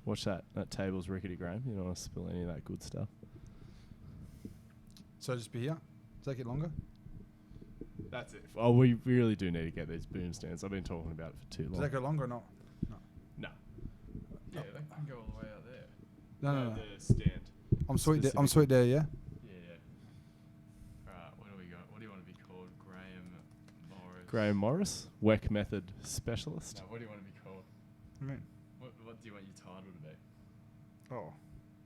Watch that table's rickety, Graeme. You don't want to spill any of that good stuff. So just be here. Does that get longer? That's it. Oh, we really do need to get these boom stands. I've been talking about it for too long. Does that go longer or not? No. Yeah, they can go all the way out there. No. The stand. I'm sweet there, yeah? Yeah. Alright, what do we got? What do you want to be called? Graeme Morris. Graeme Morris, WEC method specialist. No, what do you want to be called? What do you mean? What do you want your title to be? Oh,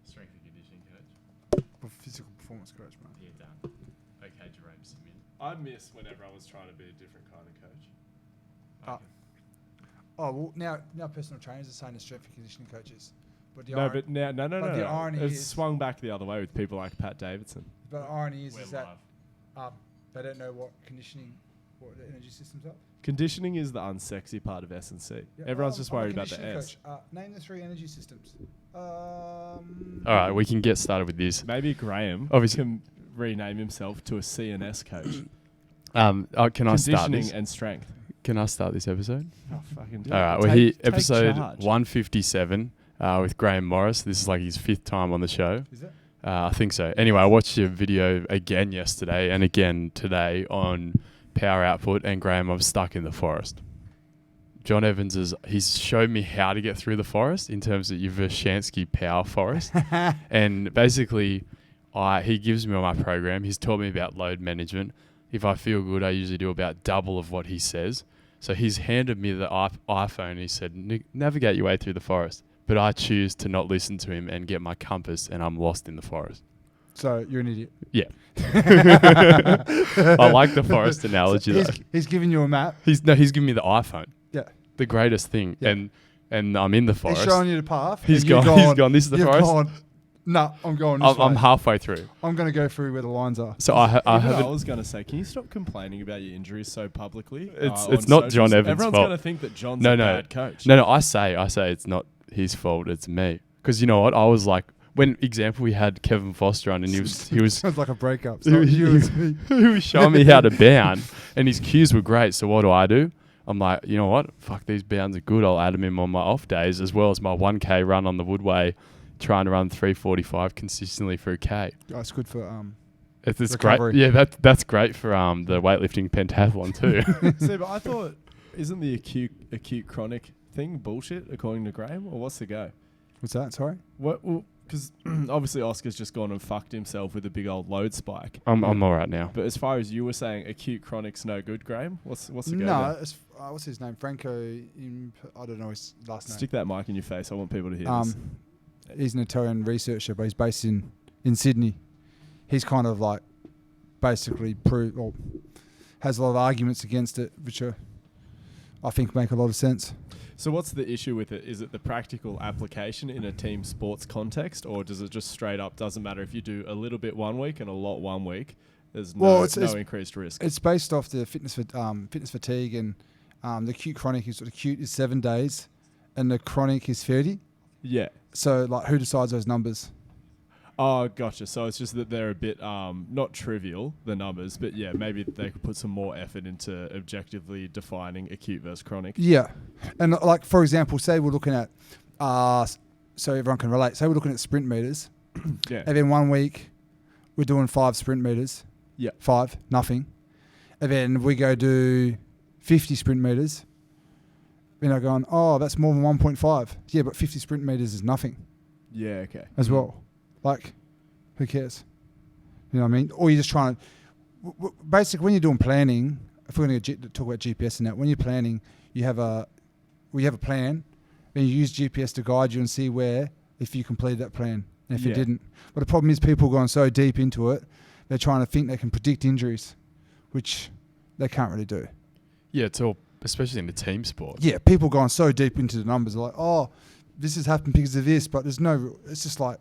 Strength and conditioning coach? physical performance coach, man. Yeah, done. Okay, Jerome, submit. I miss whenever I was trying to be a different kind of coach. Okay. Oh, well, now personal trainers are saying the strength and conditioning coaches. But the No, but now, no. the irony It's is- swung back the other way with people like Pat Davidson. But the irony is We're that live. they don't know what the energy systems are. Conditioning is the unsexy part of S&C. Yeah, Everyone's I'm- just I'm a worried about the conditioning S. coach. Name the 3 energy systems. All right, we can get started with this. Maybe Graeme Obviously- can rename himself to a CNS coach. Can I start Conditioning this? and strength. Can I start this episode? Oh, fucking do All it. right, we're here, Take episode charge. 157 with Graeme Morris. This is like his 5th time on the show. Is it? I think so. Anyway, I watched your video again yesterday and again today on power output, and Graeme, I'm stuck in the forest. John Evans he's showed me how to get through the forest in terms of your Vershansky power forest. And basically, he gives me on my program. He's taught me about load management. If I feel good, I usually do about double of what he says. So he's handed me the iPhone and he said, navigate your way through the forest. But I choose to not listen to him and get my compass, and I'm lost in the forest. So you're an idiot. Yeah. I like the forest analogy though. He's giving you a map. He's giving me the iPhone. Yeah. The greatest thing. Yeah. And I'm in the forest. He's showing you the path. He's and you've gone, this is the you've forest. gone, no, I'm going this I'm way. halfway through. I'm going to go through where the lines are. So I I haven't. was going to say, can you stop complaining about your injuries so publicly? It's on not socials? John Evans' Everyone's fault. going to think that John's No, a no. bad coach. No, I say it's not his fault. It's me. Because you know what? I was like, we had Kevin Foster on, and he was Sounds like a breakup. It's he, not you, it's me. he was showing me how to bound, and his cues were great. So what do? I'm like, you know what? Fuck, these bounds are good. I'll add them in on my off days, as well as my 1K run on the Woodway, trying to run 3:45 consistently for a K. Oh, it's good for It's recovery. great. Yeah, that's great for the weightlifting pentathlon too. See, but I thought, isn't the acute chronic thing bullshit according to Graeme, or what's the go? What's that? Sorry. What? Because obviously Oscar's just gone and fucked himself with a big old load spike. I'm all right now. But as far as you were saying, acute chronic's no good, Graeme. What's the go? No, there? it's, what's his name? Franco. I don't know his last name. Stick that mic in your face. I want people to hear this. He's an Italian researcher, but he's based in Sydney. He's kind of like basically has a lot of arguments against it, which I think make a lot of sense. So what's the issue with it? Is it the practical application in a team sports context, or does it just straight up doesn't matter if you do a little bit 1 week and a lot 1 week? There's no increased risk. It's based off the fitness fatigue, and the acute chronic is acute is 7 days, and the chronic is 30. Yeah. So like, who decides those numbers? Oh, gotcha. So it's just that they're a bit not trivial, the numbers, but yeah, maybe they could put some more effort into objectively defining acute versus chronic. Yeah, and like for example, say we're looking at so everyone can relate. Say we're looking at sprint meters. Yeah. And then 1 week we're doing 5 sprint meters. Yeah. 5, nothing. And then we go do 50 sprint meters. Then I'm going, oh, that's more than 1.5. Yeah, but 50 sprint meters is nothing Yeah, okay. as well. Like, who cares? You know what I mean? Or you're just trying to... Basically, when you're doing planning, if we're going to talk about GPS and that, when you're planning, you have a plan, and you use GPS to guide you and see where, if you completed that plan, and if you didn't. But the problem is people going so deep into it, they're trying to think they can predict injuries, which they can't really do. Yeah, it's all, especially in the team sport. Yeah, people going so deep into the numbers, like, oh, this has happened because of this, but there's no... It's just like...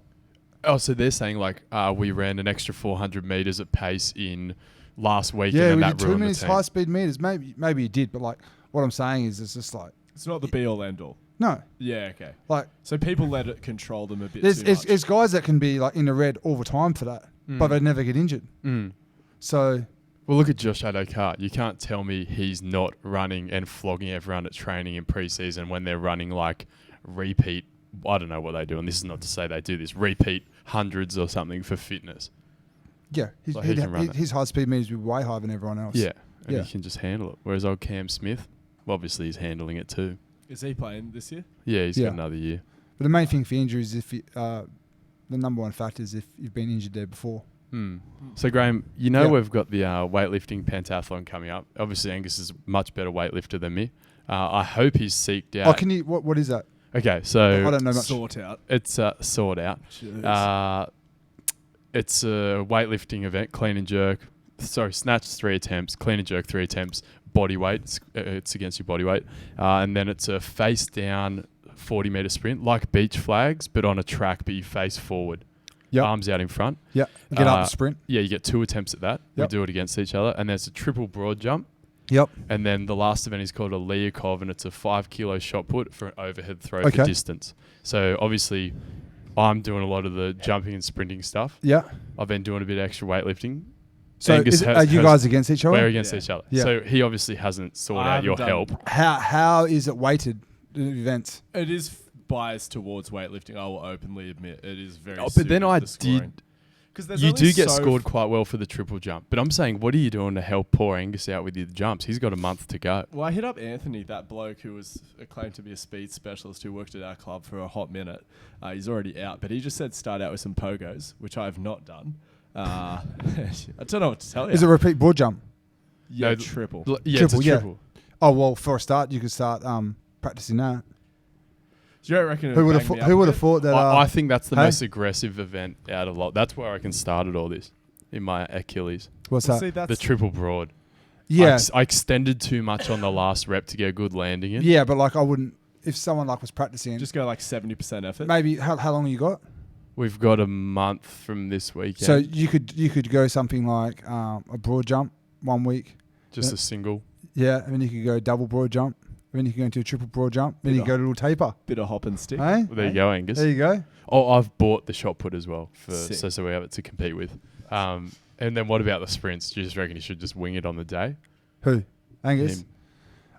Oh, so they're saying like we ran an extra 400 meters at pace in last week, and Yeah, then we that did 2 ruined minutes the team. high speed meters. Maybe you did, but like what I'm saying is it's just like It's not the be all end all. no. Yeah, okay. Like So people let it control them a bit there's too much. it's guys that can be like in the red all the time for that, but they never get injured. So Well, look at Josh Adokar. You can't tell me he's not running and flogging everyone at training in preseason when they're running like repeat I don't know what they do, and this is not to say they do this, repeat hundreds or something for fitness. Yeah, his high speed meters will be way higher than everyone else. Yeah, and he can just handle it. Whereas old Cam Smith, obviously he's handling it too. Is he playing this year? Yeah, he's got another year. But the main thing for injuries is the number one factor is if you've been injured there before. So Graeme, we've got the weightlifting pentathlon coming up. Obviously Angus is a much better weightlifter than me. I hope he's seeked out. Oh, can you? What is that? Okay, so I don't know much. Sort out. It's sort out. It's a weightlifting event, clean and jerk. Sorry, snatch 3 attempts, clean and jerk 3 attempts, body weight. It's against your body weight, and then it's a face down 40-meter sprint, like beach flags, but on a track, but you face forward. Yep. Arms out in front. Yeah. Get up and sprint. Yeah, you get 2 attempts at that. Yep. We do it against each other, and there's a triple broad jump. Yep. And then the last event is called a Liakov, and it's a 5-kilo shot put for an overhead throw for distance. So obviously, I'm doing a lot of the jumping and sprinting stuff. Yeah. I've been doing a bit of extra weightlifting. So are you guys against each other? We're against each other. Yeah. So he obviously hasn't sorted out your help. How is it weighted, the events? It is biased towards weightlifting, I will openly admit. It is very but then I did... You do get so scored quite well for the triple jump. But I'm saying, what are you doing to help poor Angus out with your jumps? He's got a month to go. Well, I hit up Anthony, that bloke who was claimed to be a speed specialist who worked at our club for a hot minute. He's already out, but he just said start out with some pogos, which I have not done. I don't know what to tell you. Is it a repeat broad jump? Yeah, no, triple. It's a triple. Oh, well, for a start, you could start practicing that. Do you reckon who would have thought that? I think that's the most aggressive event out of lot. That's where I can start all this in my Achilles. What's that? See, the triple broad. Yeah, I extended too much on the last rep to get a good landing in. Yeah, but like I wouldn't. If someone like was practicing, just go like 70% effort. Maybe how long have you got? We've got a month from this weekend. So you could go something like a broad jump 1 week. Just a single. Yeah, and then you could go double broad jump. Then you can go into a triple broad jump. Then you go to a little taper. Bit of hop and stick. Hey? Well, there you go, Angus. There you go. Oh, I've bought the shot put as well, so we have it to compete with. And then what about the sprints? Do you just reckon you should just wing it on the day? Who? Angus?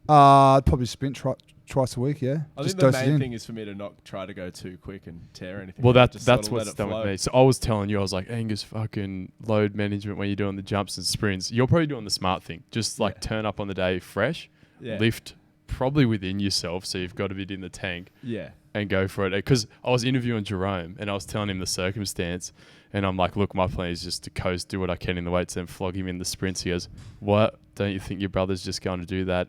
Probably sprint twice a week, yeah. I think the main thing is for me to not try to go too quick and tear anything. Well, that's what's done with me. So I was telling you, I was like, Angus, fucking load management when you're doing the jumps and sprints. You're probably doing the smart thing. Just like turn up on the day fresh, lift probably within yourself, so you've got a bit in the tank. Yeah. And go for it. Because I was interviewing Jerome and I was telling him the circumstance, and I'm like, look, my plan is just to coast, do what I can in the weights, and flog him in the sprints. He goes, what? Don't you think your brother's just going to do that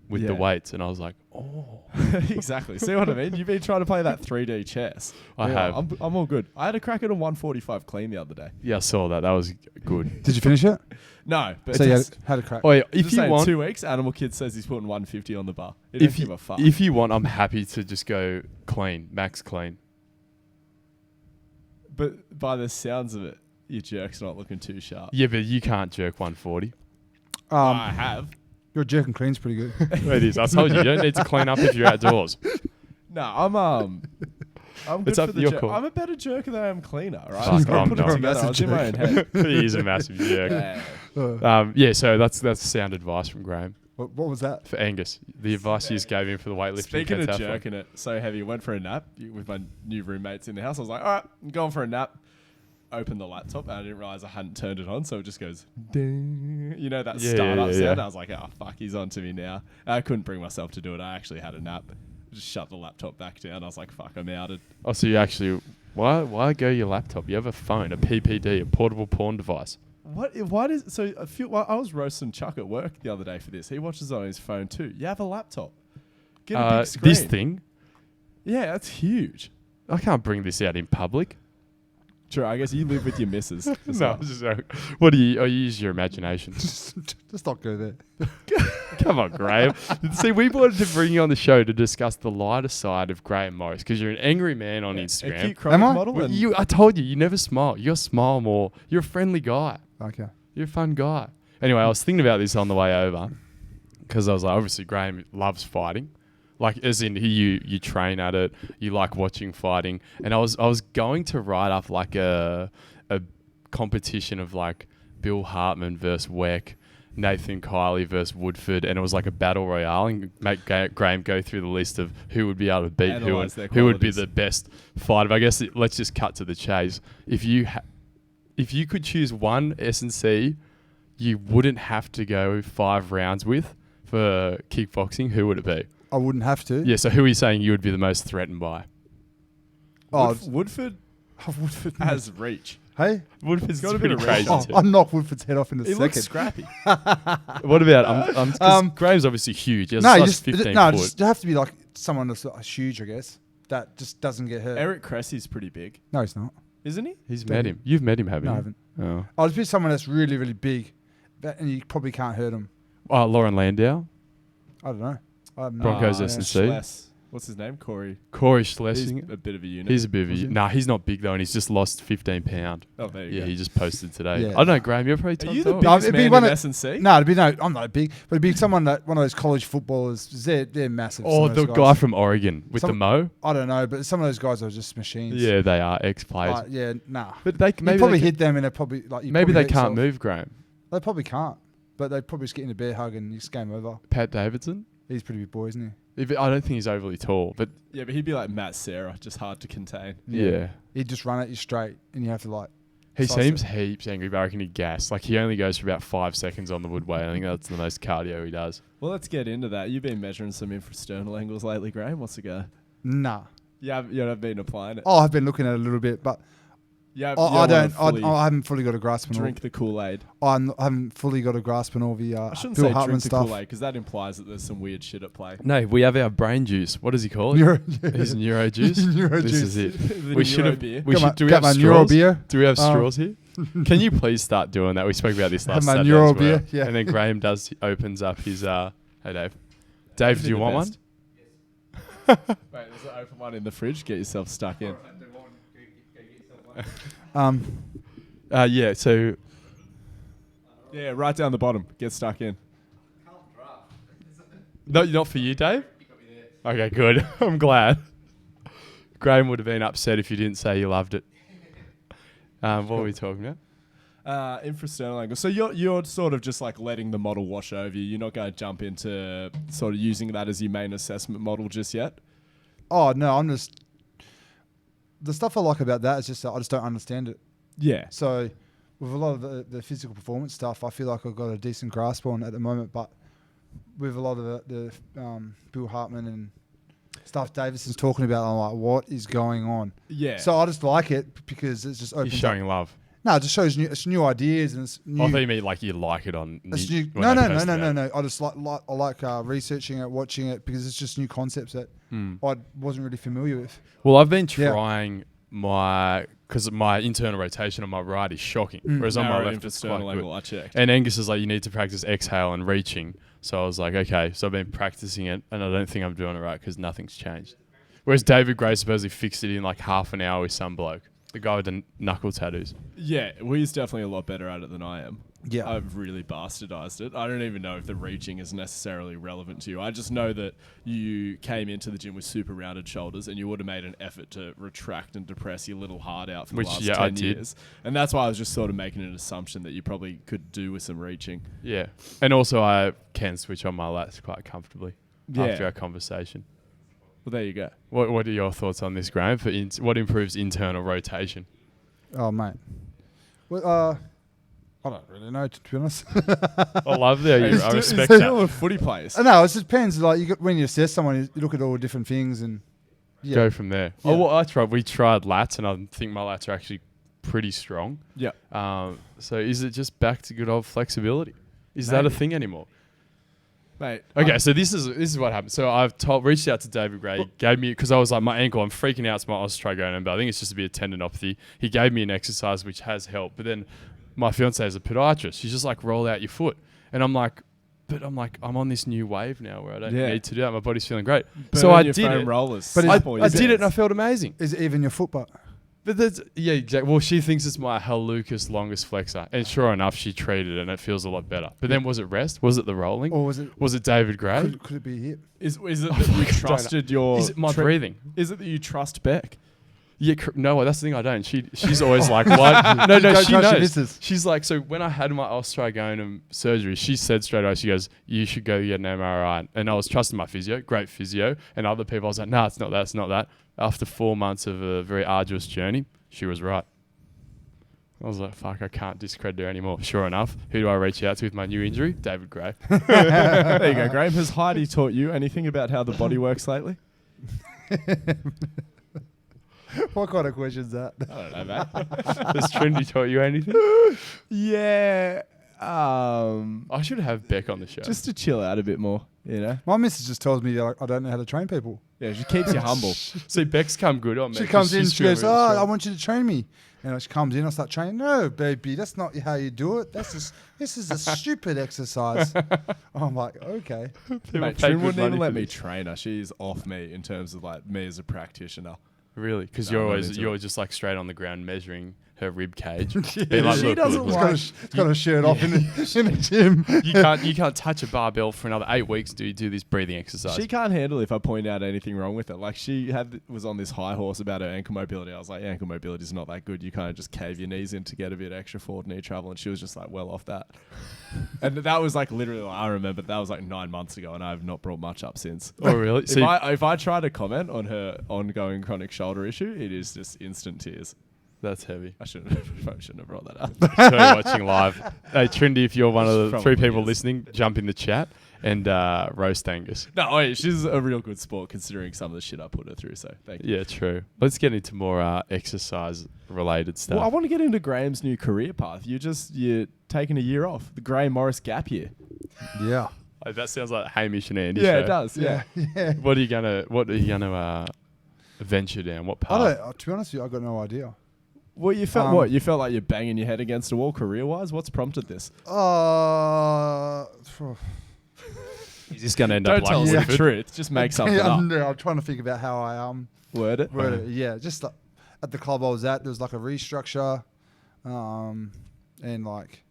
with the weights? And I was like, oh. Exactly. See what I mean? You've been trying to play that 3D chess. I have. I'm all good. I had a crack at a 145 clean the other day. Yeah, I saw that. That was good. Did you finish it? No. But so you had a crack. Oh, yeah, if you want 2 weeks, Animal Kid says he's putting 150 on the bar. If you want, I'm happy to just go clean, max clean. But by the sounds of it, your jerk's not looking too sharp. Yeah, but you can't jerk 140. I have. Your jerk and clean's pretty good. It is. I told you don't need to clean up if you're outdoors. No, I'm good it's for up the your jerk. call. I'm a better jerker than I am cleaner, right? Fuck, I'm put it not. together. I was in my own head. He is a massive jerk. So that's sound advice from Graeme. What was that? For Angus. The advice you just gave him for the weightlifting. Speaking of jerking it so heavy, went for a nap with my new roommates in the house. I was like, all right, I'm going for a nap. Opened the laptop and I didn't realize I hadn't turned it on, so it just goes ding. You know that startup sound? I was like, oh fuck, he's on to me now. I couldn't bring myself to do it. I actually had a nap. Just shut the laptop back down. I was like, fuck, I'm outed. Oh, so you actually why go your laptop? You have a phone, a PPD, a portable porn device. Why does so I feel I was roasting Chuck at work the other day for this. He watches on his phone too. You have a laptop. Get a big screen. This thing? Yeah, that's huge. I can't bring this out in public. True, I guess you live with your missus. No, what do you use your imagination? Just not go there. Come on, Graeme. See, we wanted to bring you on the show to discuss the lighter side of Graeme Morris because you're an angry man on Instagram. A cute chronic model. Well, I told you never smile. You smile more. You're a friendly guy. Okay. You're a fun guy. Anyway, I was thinking about this on the way over because I was like, obviously, Graeme loves fighting. Like, as in, you train at it, you like watching fighting. And I was going to write up like a competition of like Bill Hartman versus Weck Nathan Kiley versus Woodford, and it was like a battle royale, and make Graeme go through the list of who would be able to beat who, and who would be the best fighter. I guess let's just cut to the chase. If you could choose one S&C you wouldn't have to go 5 rounds with for kickboxing, who would it be? I wouldn't have to. Yeah, so who are you saying you would be the most threatened by? Woodford has reach. Hey? Woodford's got a pretty bit of crazy reach. too. I'll knock Woodford's head off in a second. Looks scrappy. What about, Graham's obviously huge. He has No, a you size 15 no, foot. just you have to be like someone that's huge, I guess. That just doesn't get hurt. Eric Cressy's pretty big, No, he's not. isn't he? He's met him. You've met him, haven't No, I you? haven't. Oh. I'll just be someone that's really, really big, and you probably can't hurt him. Lauren Landau. I don't know. Broncos S&C. Schless. What's his name? Corey Corey He's Schlesinger. a bit of a unit. He's a bit of Was a... he? Nah, he's not big though, and he's just lost 15 pound. oh, there you Yeah, go. he just posted today. Yeah. I don't know, Graeme, you're probably Are top you the dog. biggest it'd be man one in of- S&C? No, I'm not big, but it'd be someone that one of those college footballers. They're massive. Oh, some of the those guy guys. from Oregon with the mo. I don't know, but some of those guys are just machines. Yeah, they are ex-players. Yeah, nah. But they You maybe probably they hit them, and they probably like. maybe they can't move, Graeme. They probably can't, but they probably just get in a bear hug and it's game over. Pat Davidson. He's a pretty big boy, isn't he? I don't think he's overly tall, but Yeah, but he'd be like Matt Serra, just hard to contain. yeah. He'd just run at you straight, and you have to like. He size seems it. heaps angry, but I reckon he gas. Like, he only goes for about 5 seconds on the woodway. I think that's the most cardio he does. Well, let's get into that. You've been measuring some infrasternal angles lately, Graeme. What's the go? Nah. You haven't been applying it. Oh, I've been looking at it a little bit, but Yeah, I haven't fully got a grasp on drink the Kool-Aid. I haven't fully got a grasp on all the I shouldn't Bill say Hartman drink the stuff. Kool-Aid because that implies that there's some weird shit at play. No, we have our brain juice. What does he call it? His neuro juice. Neuro This juice. is it. The We should Neuro have. beer. We Got should. my- Do we got have my straws? neuro beer. Do we have straws here? Can you please start doing that? We spoke about this last my Saturday neuro as well. beer, yeah. And then Graeme opens up his. Hey, Dave. Dave, do you want one? Wait, there's an open one in the fridge. Get yourself stuck in. Yeah. So Yeah, right down the bottom. Get stuck in. no, not for you, Dave. Okay, good. I'm glad. Graeme would have been upset if you didn't say you loved it. What were we talking about? Infrasternal angle. So you're sort of just like letting the model wash over you. You're not going to jump into sort of using that as your main assessment model just yet. Oh no, I'm just. The stuff I like about that is just that I just don't understand it. Yeah. So, with a lot of the physical performance stuff, I feel like I've got a decent grasp on at the moment. But with a lot of the Bill Hartman and stuff Davidson's talking about, I'm like, what is going on? Yeah. So I just like it because it's just opens He's showing love. No, it just shows new ideas and it's new. I thought you mean like you like it on. It's new- new. when No. they post about it. I just like researching it, watching it because it's just new concepts that I wasn't really familiar with. Well, I've been Yeah. trying because my internal rotation on my right is shocking, whereas on my Narrow left it's quite infrasternal good. angle. I checked. And Angus is like, you need to practice exhale and reaching. So I was like, okay. So I've been practicing it, and I don't think I'm doing it right because nothing's changed. Whereas David Gray supposedly fixed it in like half an hour with some bloke, the guy with the knuckle tattoos. Yeah, well, he's definitely a lot better at it than I am. Yeah. I've really bastardized it. I don't even know if the reaching is necessarily relevant to you. I just know that you came into the gym with super rounded shoulders and you would have made an effort to retract and depress your little heart out for Which, the last yeah, 10 I did. years. And that's why I was just sort of making an assumption that you probably could do with some reaching. Yeah. And also I can switch on my lats quite comfortably Yeah. after our conversation. Well, there you go. What are your thoughts on this, Graeme? What improves internal rotation? Oh mate. Well, I don't really know to be honest. I love that. It's I still- respect it's still that. a footy players. No, it just depends. Like when you assess someone, you look at all different things and Go from there. Yeah. Oh, well, we tried lats, and I think my lats are actually pretty strong. Yeah. So is it just back to good old flexibility? Is that a Maybe. thing anymore? Mate. Okay, so this is what happened. So I've reached out to David Gray. He gave me, because I was like, my ankle, I'm freaking out. It's my osteotrigonon, but I think it's just a bit of tendinopathy. He gave me an exercise which has helped. But then my fiance is a podiatrist. She's just like, roll out your foot. And I'm like, I'm on this new wave now where I don't need to do that. My body's feeling great. So Burn I your did foam it. rollers. But Slap all I your did it and I bits. felt amazing. is it even your foot butt? But that's, yeah, exactly. Well, she thinks it's my hallucis longus flexor. And sure enough, she treated it and it feels a lot better. But then was it rest? Was it the rolling? Or was it? Was it David Gray? Could it be hip? Is it that you trusted your... Is it my breathing? Is it that you trust Beck? Yeah, no, that's the thing. I don't. She's always like, "What?" No, Don't she trust your knows. missus. She's like, so when I had my osteogonum surgery, she said straight away, she goes, "You should go get an MRI." And I was trusting my physio, great physio, and other people. I was like, "No, it's not that. It's not that." After 4 months of a very arduous journey, she was right. I was like, "Fuck, I can't discredit her anymore." Sure enough, who do I reach out to with my new injury? David Gray. There you go, Graeme. Has Heidi taught you anything about how the body works lately? What kind of question's that? I don't know, mate. Has Trinity taught you anything? Yeah. I should have Beck on the show. Just to chill out a bit more, you know? My missus just tells me like, I don't know how to train people. Yeah, she keeps you humble. See, Beck's come good on me. She comes in, she's she goes, feeling really "Oh, I strong. want you to train me." And she comes in, I start training. "No, baby, that's not how you do it. This is a stupid exercise." I'm like, okay. Mate, pay Trin good wouldn't money even for let me this. train her. She's off me in terms of like me as a practitioner. Really? Because No, I'm not you're into always it. just like straight on the ground measuring her rib cage. Yeah. Being like, She "Look, doesn't look, like- look." It's got a shirt off in the gym. You can't touch a barbell for another 8 weeks. Do this breathing exercise? She can't handle if I point out anything wrong with it. Like she was on this high horse about her ankle mobility. I was like, ankle mobility is not that good. You kind of just cave your knees in to get a bit extra forward knee travel. And she was just like, well off that. And that was like literally, I remember that was like 9 months ago, and I have not brought much up since. Oh really? If I try to comment on her ongoing chronic shoulder issue, it is just instant tears. That's heavy. I probably shouldn't have brought that up. So you're watching live. Hey, Trinity, if you're one of the Probably 3 people is. listening, jump in the chat and roast Angus. No, wait, she's a real good sport considering some of the shit I put her through. So thank you. Yeah, true. Let's get into more exercise-related stuff. Well, I want to get into Graham's new career path. You're taking a year off, the Graeme Morris gap year. Yeah. Oh, that sounds like Hamish and Andy. Yeah, show. it does. Yeah. Yeah. What are you gonna venture down? What I path? don't. To be honest with you, I got no idea. Well, you felt You felt like you're banging your head against a wall career-wise. What's prompted this? Is this gonna end Don't up tell like us Woodford? the truth. Just make something Yeah, up. no, I'm trying to think about how I Word it. word it. Yeah, just like, at the club I was at, there was like a restructure, and like,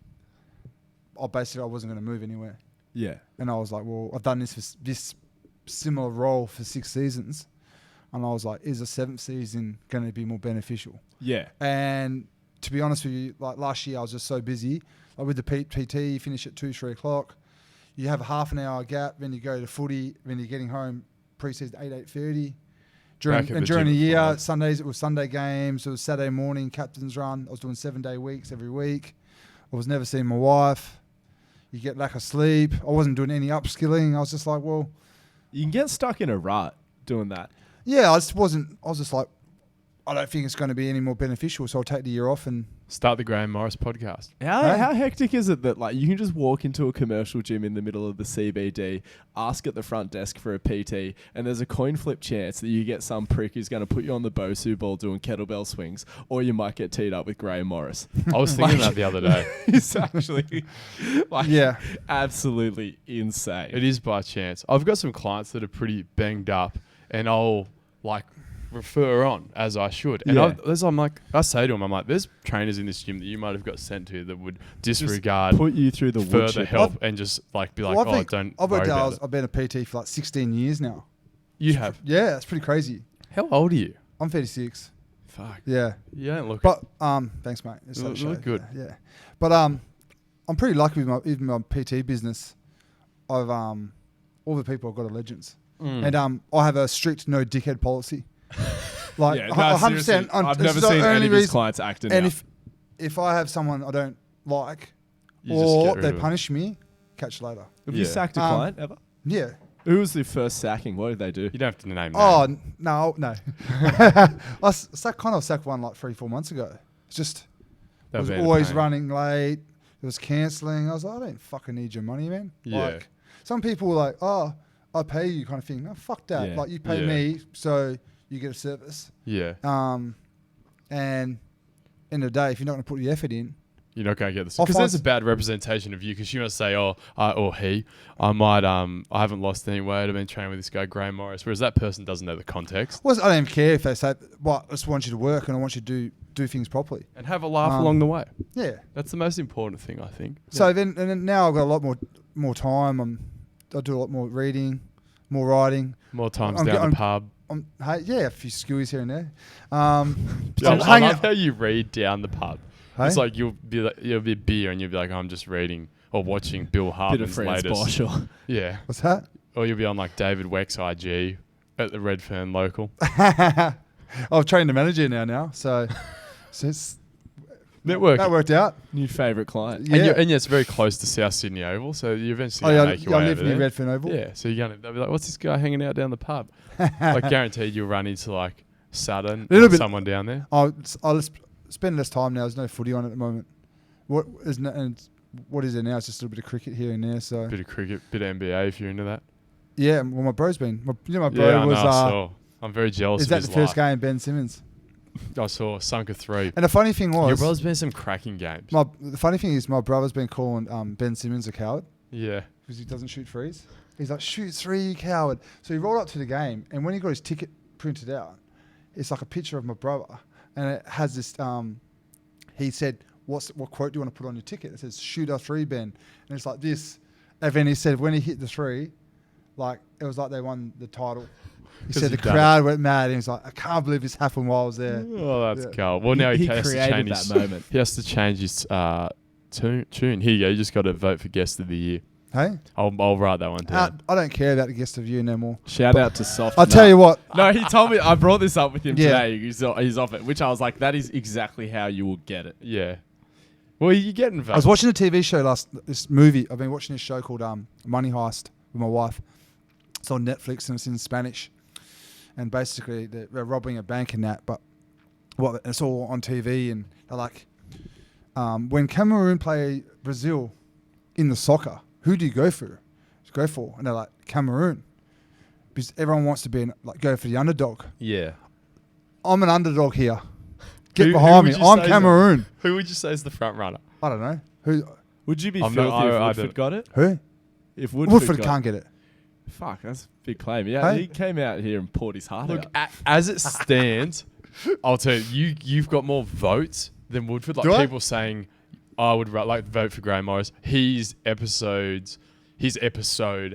I wasn't going to move anywhere. Yeah. And I was like, well, I've done this similar role for 6 seasons, and I was like, is a 7th season going to be more beneficial? Yeah. And to be honest with you, like last year I was just so busy. Like with the PT, you finish at 2-3 o'clock. You have a half an hour gap, then you go to footy, then you're getting home pre-season 8:30. Back at the During gym the at year, 5. Sundays it was Sunday games. It was Saturday morning captain's run. I was doing 7-day weeks every week. I was never seeing my wife. You get lack of sleep. I wasn't doing any upskilling. I was just like, well, You can get stuck in a rut doing that. yeah, I was just like, I don't think it's going to be any more beneficial, so I'll take the year off and Start the Graeme Morris podcast. How hectic is it that like you can just walk into a commercial gym in the middle of the CBD, ask at the front desk for a PT, and there's a coin flip chance that you get some prick who's going to put you on the Bosu ball doing kettlebell swings, or you might get teed up with Graeme Morris. I was thinking that the other day. It's actually like yeah. absolutely insane. It is by chance. I've got some clients that are pretty banged up, and I'll like refer on as I should. And Yeah. I say to them, I'm like, there's trainers in this gym that you might have got sent to that would disregard Put you through the wood further chip. help and just like be like, Well, I oh, think don't I've worry worked about hours. it. I've been a PT for like 16 years now. You have. Yeah, that's pretty crazy. How old are you? I'm 36. Fuck. Yeah. You don't look. But thanks, mate. It's You so look shade. good. Yeah. But I'm pretty lucky with even my PT business. I've all the people I've got are legends, and I have a strict no dickhead policy. Like Yeah, no, 100%. seriously, I've this never is the seen any only of his reason- clients acting And out. if I have someone I don't like, You just or get rid they of it. punish me, catch you later. Have you Yeah. sacked a client ever? Yeah. Who was the first sacking? What did they do? You don't have to name Oh names. no. I sacked one like 3-4 months ago. It's just it That'd was be a always pain. running late. It was cancelling. I was like, I don't fucking need your money, man. Yeah. Like, some people were like, oh, I pay you kind of thing. No, fuck that. Yeah. Like, you pay Yeah. me, so you get a service. Yeah. And end of the day, if you're not going to put the effort in, You're not going to get this I'll because find there's a bad representation of you. Because you must say, "Oh, or he, I might, I haven't lost any weight. I've been training with this guy, Graeme Morris." Whereas that person doesn't know the context well, I don't even care if they say, well, I just want you to work and I want you to do things properly. and have a laugh Um, along the way. Yeah. That's the most important thing, I think. So then now I've got a lot more time. I do a lot more reading, more writing. More times I'm down get- the pub. a few skewies here and there. I love how you read down the pub. Hey? It's like you'll be a beer and you'll be like, I'm just reading or watching Bill Bit of Hartman's Franz latest. Bosch. Yeah. What's that? Or you'll be on like David Weck's IG at the Redfern local. I've trained the manager now, so it's Network. that worked out. New favourite client. Yeah. And it's very close to South Sydney Oval, so you eventually I make your way live over near there. Redfern Oval. Yeah, so they'll be like, what's this guy hanging out down the pub? Like guaranteed you'll run into like Sutton Little or bit- someone down there. I'll spend less time now. There's no footy on at the moment. What is there now? It's just a little bit of cricket here and there. So Bit of cricket, bit of NBA if you're into that. yeah, well, my bro's been. My bro Yeah, I was. know, I saw. I'm very jealous Is of that his the first life. game, Ben Simmons? I saw sunk a 3. And the funny thing was, Your brother's been some cracking games. the funny thing is, my brother's been calling Ben Simmons a coward Yeah. because he doesn't shoot threes. He's like, shoot 3, you coward. So he rolled up to the game, and when he got his ticket printed out, it's like a picture of my brother, and it has this. He said, what quote do you want to put on your ticket? It says, shoot a 3, Ben. And it's like this. And then he said, when he hit the 3, like, it was like they won the title. He said the crowd went mad. And he's like, I can't believe this happened while I was there. Oh, that's Yeah. cool. Well, now he has to created change that his moment. He has to change his tune. Here you go. You just got to vote for guest of the year. Hey? I'll write that one down. I don't care about the guest of you no more. Shout out to Soft. I'll tell you what. No, he told me. I brought this up with him Yeah. today. He's off it, which I was like, that is exactly how you will get it. Yeah. Well, you're getting I votes. was watching a TV show this movie. I've been watching this show called Money Heist with my wife. It's on Netflix and it's in Spanish. And basically they're robbing a bank and that, but it's all on TV and they're like, when Cameroon play Brazil in the soccer, who do you go for? And they're like, Cameroon. Because everyone wants to go for the underdog. Yeah. I'm an underdog here. Get Who behind me. would you I'm say Cameroon. Who would you say is the front runner? I don't know. Who? Would you be I'm filthy not- if I Woodford don't- got it? Who? If Woodford got can't get it. Fuck, that's a big claim. Yeah, Hey? he came out here and poured his heart Look, out. as it stands, I'll tell you, you've got more votes than Woodford. Like Do I? people saying, I would vote for Graeme Morris. His episode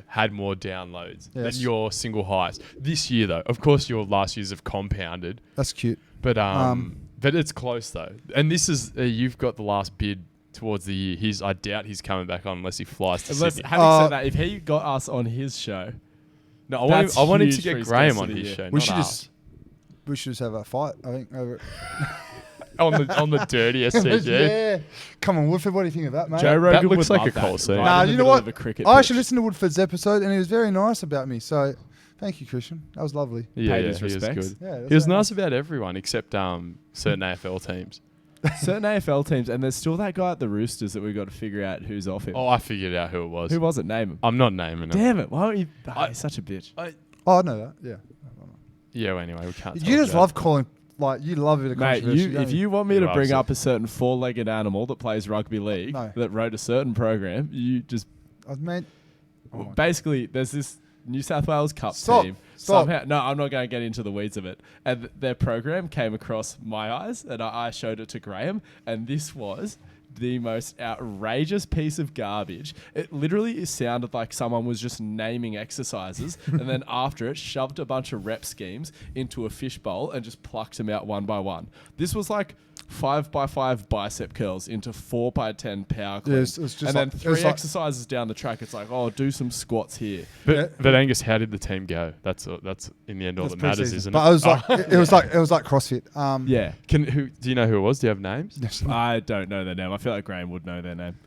had more downloads than Yes. your single highest. This year, though, of course, your last years have compounded, That's cute. but it's close though. And this is you've got the last bid towards the year. I doubt he's coming back on unless he flies to Unless, Sydney. having said that, if he got us on his show, No, I want him to huge for get his Graeme guest on of the his year. show. We not should us. just have a fight, I think, over it. on the dirty SCG. Yeah. Come on, Woodford, what do you think of that, mate? Joe Rogan looks would like love a cool that, scene. right Nah, in the you know middle what? of a cricket I actually pitch. listened to Woodford's episode and he was very nice about me. So thank you, Christian. That was lovely. Yeah, Paid yeah, his he was respects. good. Yeah, He was nice about everyone except certain AFL teams. Certain AFL teams, and there's still that guy at the Roosters that we've got to figure out who's off him. Oh, I figured out who it was. Who was it? Name him. I'm not naming it. Damn it! Why don't you? He's such a bitch. Oh, I know that. Yeah. Yeah, well, anyway, we can't. You talk just about love calling, you love it. Mate, if you want me You to love bring it. up a certain four-legged animal that plays rugby league No. that wrote a certain program, you just Mate. Oh my basically there's this New South Wales Cup Stop. team. Stop. Somehow, no, I'm not going to get into the weeds of it. And their program came across my eyes, and I showed it to Graeme, and this was the most outrageous piece of garbage. It literally sounded like someone was just naming exercises and then after it shoved a bunch of rep schemes into a fishbowl and just plucked them out one by one. This was like 5x5 bicep curls into 4x10 power cleans. it was just and like- then it was 3 like- exercises down the track. It's like, oh, do some squats here. But Angus, how did the team go? That's in the end all That's that matters, pre-season. isn't But it? I was like, it was like CrossFit. Yeah. Do you know who it was? Do you have names? Yes. I don't know their name. I feel like Graeme would know their name.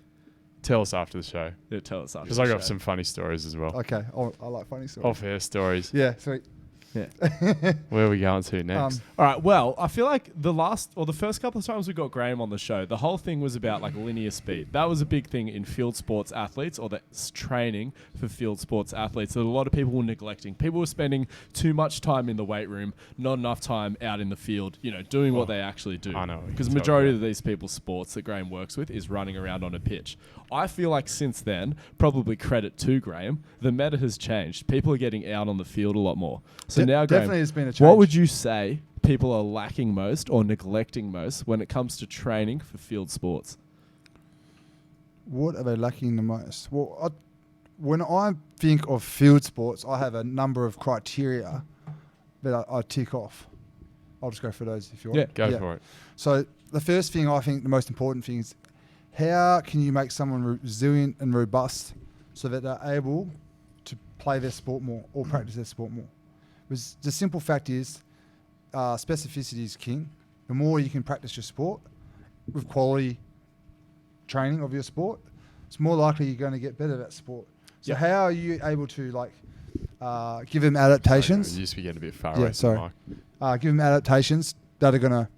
Tell us after the show, Yeah, tell us after. because the I got show. some funny stories as well. Okay. I like funny stories. Off-air stories. Yeah. Sweet. Where are we going to next? All right. Well, I feel like the first couple of times we got Graeme on the show, the whole thing was about like linear speed. That was a big thing in field sports athletes, or that's training for field sports athletes that a lot of people were neglecting. People were spending too much time in the weight room, not enough time out in the field, doing what they actually do. I know what you're Because talking majority about. of these people's sports that Graeme works with is running around on a pitch. I feel like since then, probably credit to Graeme, the meta has changed. People are getting out on the field a lot more. So now, Graeme, definitely has been a change. what would you say people are lacking most or neglecting most when it comes to training for field sports? What are they lacking the most? Well, when I think of field sports, I have a number of criteria that I tick off. I'll just go for those if you want. Yeah, Go for it. So the first thing, I think the most important thing is, how can you make someone resilient and robust so that they're able to play their sport more or practice their sport more? Because the simple fact is, specificity is king. The more you can practice your sport with quality training of your sport, it's more likely you're going to get better at that sport. So how are you able to give them adaptations? You used to be getting a bit far Yeah, away sorry. from the mic. Give them adaptations that are going to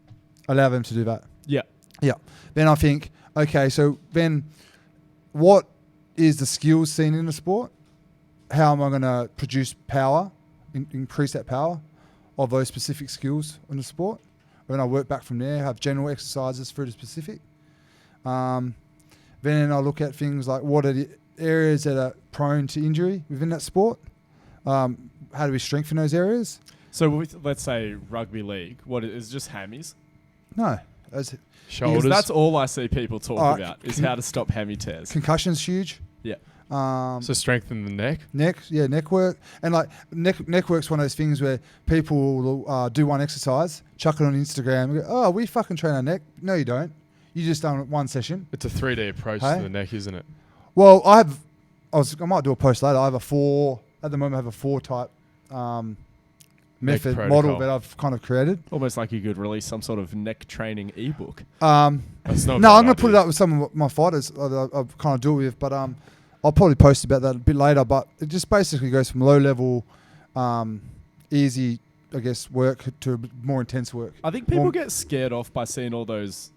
allow them to do that. Yeah. Yeah. Then I think, okay, so then what is the skills seen in the sport? How am I going to produce power, increase that power of those specific skills in the sport? When I work back from there, have general exercises for the specific. Then I look at things like, what are the areas that are prone to injury within that sport? How do we strengthen those areas? So let's say rugby league, what is just hammies? No. Shoulders. Because that's all I see people talk about is how to stop hammy tears. Concussion's huge. Yeah. So strengthen the neck. Neck work. And neck work's one of those things where people will do one exercise, chuck it on Instagram, and go, oh, we fucking train our neck. No, you don't. You just done one session. It's a 3D approach Hey? to the neck, isn't it? Well, I might do a post later. At the moment I have a 4-type method protocol. model that I've kind of created. Almost like you could release some sort of neck training ebook. That's not a No, bad I'm going to put it idea. up with some of my fighters I kind of do it with, but I'll probably post about that a bit later. But it just basically goes from low level, easy, I guess, work to more intense work. I think people get scared off by seeing all those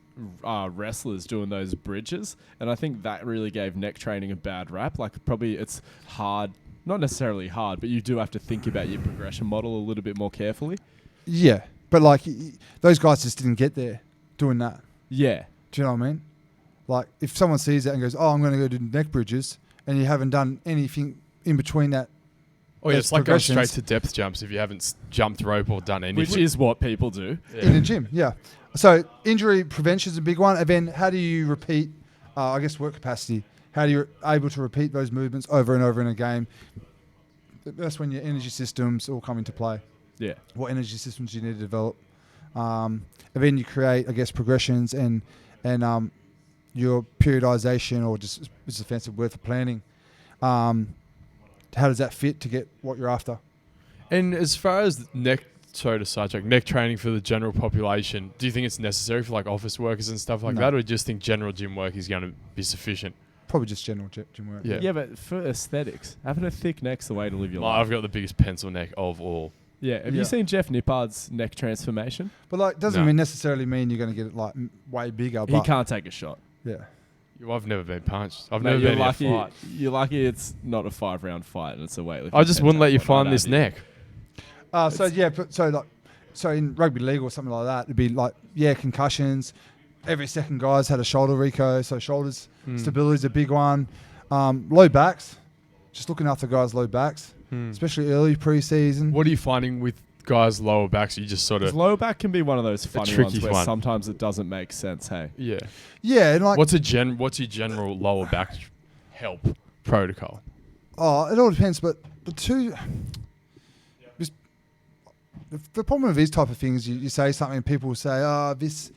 wrestlers doing those bridges, and I think that really gave neck training a bad rap. Like, probably it's hard, not necessarily hard, but you do have to think about your progression model a little bit more carefully. Yeah, but like those guys just didn't get there doing that. Yeah. Do you know what I mean? Like, if someone sees that and goes, "Oh, I'm going to go do neck bridges," and you haven't done anything in between that. Oh yeah, it's like going straight progressions. to depth jumps if you haven't jumped rope or done anything. Which is what people do. In the gym, yeah. So injury prevention is a big one. And then how do you repeat, I guess, work capacity? How do you able to repeat those movements over and over in a game? That's when your energy systems all come into play. Yeah. What energy systems you need to develop. And then you create, I guess, progressions and your periodization, or just it's a fancy word for planning. How does that fit to get what you're after? And as far as neck training for the general population, do you think it's necessary for like office workers and stuff like No. that, or do you just think general gym work is going to be sufficient? Probably just general gym work. Yeah. Yeah, but for aesthetics, having a thick neck's the way to live your Like, life. I've got the biggest pencil neck of all. Yeah. Have Yeah. you seen Jeff Nippard's neck transformation? But like, doesn't No. necessarily mean you're going to get it like way bigger. He But can't take a shot. yeah. I've never been punched. I've Mate, never you're been in a lucky. fight. You're lucky it's not a 5-round fight and it's a weightlifting. I just wouldn't let you find this neck. neck. So in rugby league or something like that, it'd be like, concussions. Every second guy's had a shoulder reco, so shoulders stability is a big one. Low backs, just looking after guys' low backs, especially early pre-season. What are you finding with guys' lower backs? You just sort of Low back can be one of those funny tricky ones where one. sometimes it doesn't make sense. Hey. yeah. Yeah, and like, What's your general lower back help protocol? it all depends. But the problem with these type of things, you say something, and people say, "Oh, this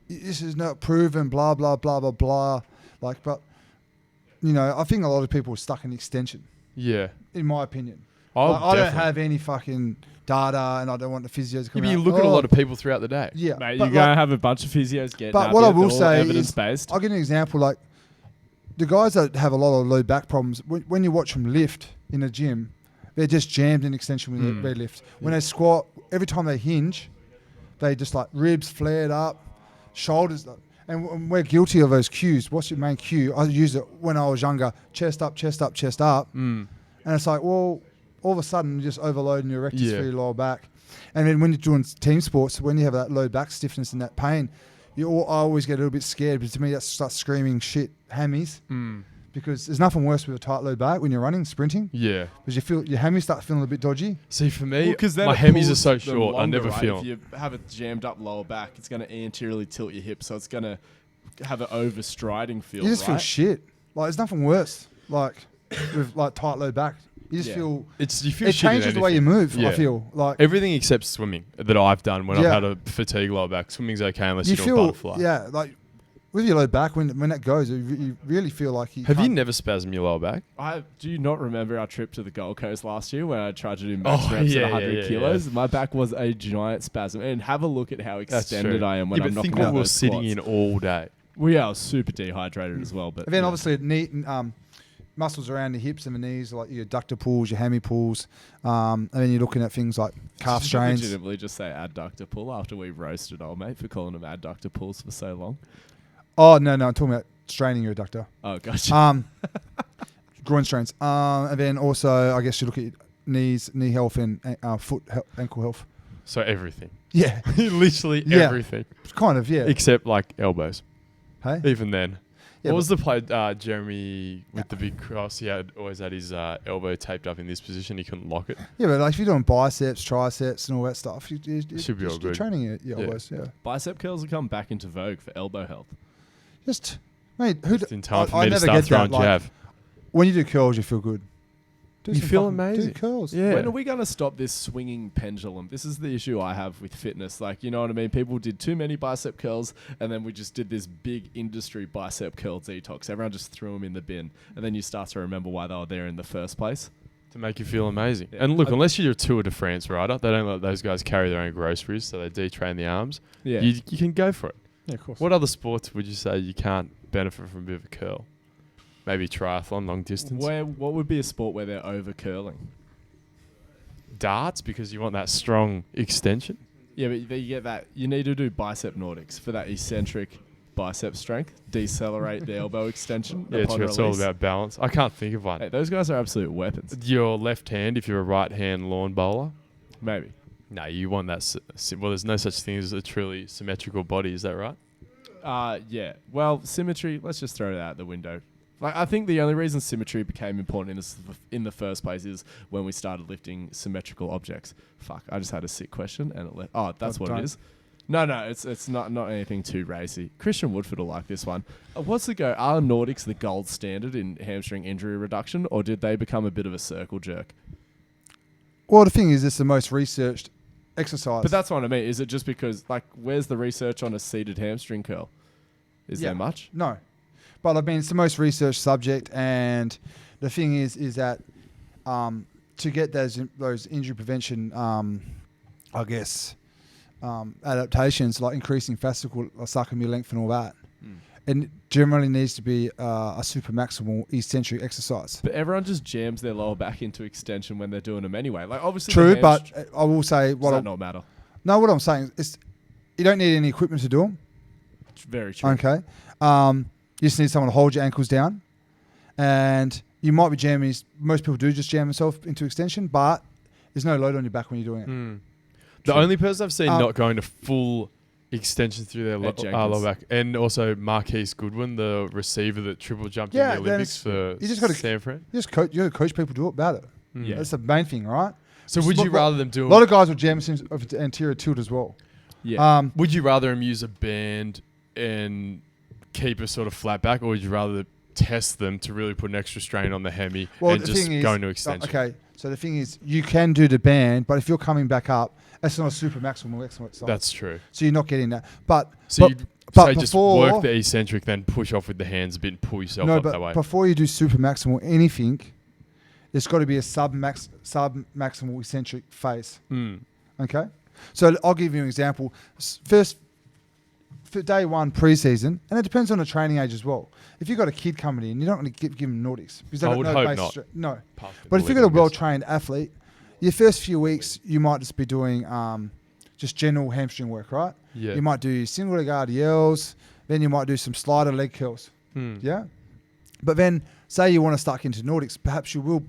is not proven," blah blah blah blah blah. Like, but I think a lot of people are stuck in extension, Yeah. in my opinion. Oh, Like, I don't definitely. have any fucking data, and I don't want the physios to Yeah, come but out. you look at a lot of people throughout the day. Yeah, Mate, but you're going to have a bunch of physios getting but up what I there, will they're all say is, evidence-based. I'll give you an example. Like, the guys that have a lot of low back problems, when you watch them lift in a gym, they're just jammed in extension when they lift. When they squat, every time they hinge, they just like ribs flared up, shoulders. And we're guilty of those cues. What's your main cue? I used it when I was younger. Chest up, chest up, chest up. And it's like, well, all of a sudden you're just overloading your rectus for your lower back. And then when you're doing team sports, when you have that low back stiffness and that pain, I always get a little bit scared. But to me, that starts screaming shit, hammies. Because there's nothing worse with a tight low back when you're running, sprinting. Yeah. Because you feel your hammies start feeling a bit dodgy. See, for me, Well, then my it hemis are pulls so them short. I longer, never right? feel If you have a jammed up lower back, it's going to anteriorly tilt your hip, so it's going to have an overstriding feel. You just feel right? shit. Like, there's nothing worse. Like with like tight low back, You just feel you feel it shit in changes the way you anything. move. Yeah. I feel like Everything except swimming that I've done when I've Yeah. had a fatigue lower back. Swimming's okay unless you you do a feel butterfly. yeah, like with your low back when that goes, you really feel like you Have you can't- never spasmed your lower back? Do you not remember our trip to the Gold Coast last year when I tried to do max Oh, reps yeah, at 100 yeah, kilos? yeah. My back was a giant spasm. And have a look at how extended I am when yeah, I'm but think knocking out what we're those sitting squats. in all day. We are super dehydrated as well. But And then yeah. obviously knee, muscles around the hips and the knees, like your adductor pulls, your hammy pulls, and then you're looking at things like calf Did you strains. legitimately just say adductor pull after we roasted old mate for calling them adductor pulls for so long? Oh no, I'm talking about straining your adductor. Oh, gotcha. Groin strains. And then also, I guess you look at knees, knee health, and foot, ankle health. So everything. Yeah, Literally Yeah. everything. kind of. Yeah. Except like elbows. Hey. Even then. Yeah, What was the play? Jeremy with the big cross. He had always had his elbow taped up in this position. He couldn't lock it. Yeah, but like if you're doing biceps, triceps, and all that stuff, you Should be all you're good. training your Yeah. elbows. Yeah. Bicep curls have come back into vogue for elbow health. Just mate, who Just in time for I me to never start get throwing that. Like, jab. when you do curls, you feel good. Do You some feel fucking- amazing. Do curls. Yeah. When are we going to stop this swinging pendulum? This is the issue I have with fitness. Like, you know what I mean? People did too many bicep curls, and then we just did this big industry bicep curl detox. Everyone just threw them in the bin, and then you start to remember why they were there in the first place. To make you feel amazing. Yeah. And look, unless you're a Tour de France rider, they don't let those guys carry their own groceries, so they detrain the arms. Yeah. You can go for it. Yeah, of course. What other sports would you say you can't benefit from a bit of a curl? Maybe triathlon, long distance. What would be a sport where they're over curling? Darts, because you want that strong extension. Yeah, but you get that. You need to do bicep Nordics for that eccentric bicep strength. Decelerate the elbow extension. Yeah, upon true. It's all release. about balance. I can't think of one. Hey, those guys are absolute weapons. Your left hand, if you're a right hand lawn bowler. Maybe. No, you want that. Well, there's no such thing as a truly symmetrical body. Is that right? Yeah. Well, symmetry. Let's just throw it out the window. Like, I think the only reason symmetry became important in the first place is when we started lifting symmetrical objects. Fuck, I just had a sick question and it left. Oh, that's what don't. it is. No, it's not anything too racy. Christian Woodford will like this one. What's the go? Are Nordics the gold standard in hamstring injury reduction, or did they become a bit of a circle jerk? Well, the thing is, it's the most researched exercise. But that's what I mean. Is it just because, like, where's the research on a seated hamstring curl? Is there much? No. But I mean, it's the most researched subject, and the thing is that to get those injury prevention, I guess, adaptations like increasing fascicle sarcomere length and all that, it generally needs to be a super maximal eccentric exercise. But everyone just jams their lower back into extension when they're doing them anyway. Like, obviously, True, the but I will say does that not matter? what I'm saying is you don't need any equipment to do them. It's very true. Okay. You just need someone to hold your ankles down, and you might be jamming. Most people do just jam themselves into extension, but there's no load on your back when you're doing it. The only person I've seen Um, not going to full extension through their Ed Jenkins. lower back, and also Marquise Goodwin, the receiver that triple jumped Yeah, in the Olympics for you just gotta- San Fran. You just coach. You got to coach people to do it about it. Yeah. That's the main thing, right? So would Lo- you lo- rather them do? A lot of guys will jam of the anterior tilt as well. Yeah. Would you rather them use a band and keep a sort of flat back, or would you rather test them to really put an extra strain on the hemi and the just thing is- go into extension? Okay, so the thing is, you can do the band, but if you're coming back up, that's not a super maximal exercise. That's true. So you're not getting that. But So but- you'd but say just before- work the eccentric, then push off with the hands a bit and pull yourself no, up that but way. before you do super maximal anything, there's got to be a sub maximal eccentric phase. Okay, so I'll give you an example. First, for day one preseason, and it depends on the training age as well. If you've got a kid coming in, you don't want to give them Nordics because they I don't would know hope base not. No, Path to but if you've believe, got a I guess. well-trained athlete, your first few weeks you might just be doing just general hamstring work, right? Yeah. You might do single leg RDLs, then you might do some slider leg curls. Yeah. But then, say you want to start into Nordics, perhaps you will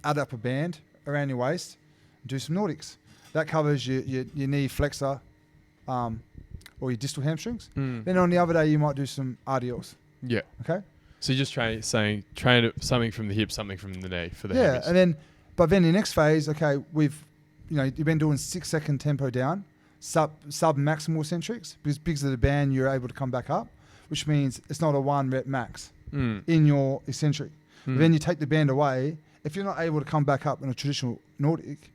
add up a band around your waist and do some Nordics. That covers your knee flexor or your distal hamstrings. Then on the other day, you might do some RDLs. Yeah. Okay? So you're just train something from the hip, something from the knee for the Yeah. hemis. And then, but then the next phase, okay, you've been doing 6-second tempo down, sub maximal eccentrics, because of the band, you're able to come back up, which means it's not a 1 rep max in your eccentric. But then you take the band away, if you're not able to come back up in a traditional Nordic,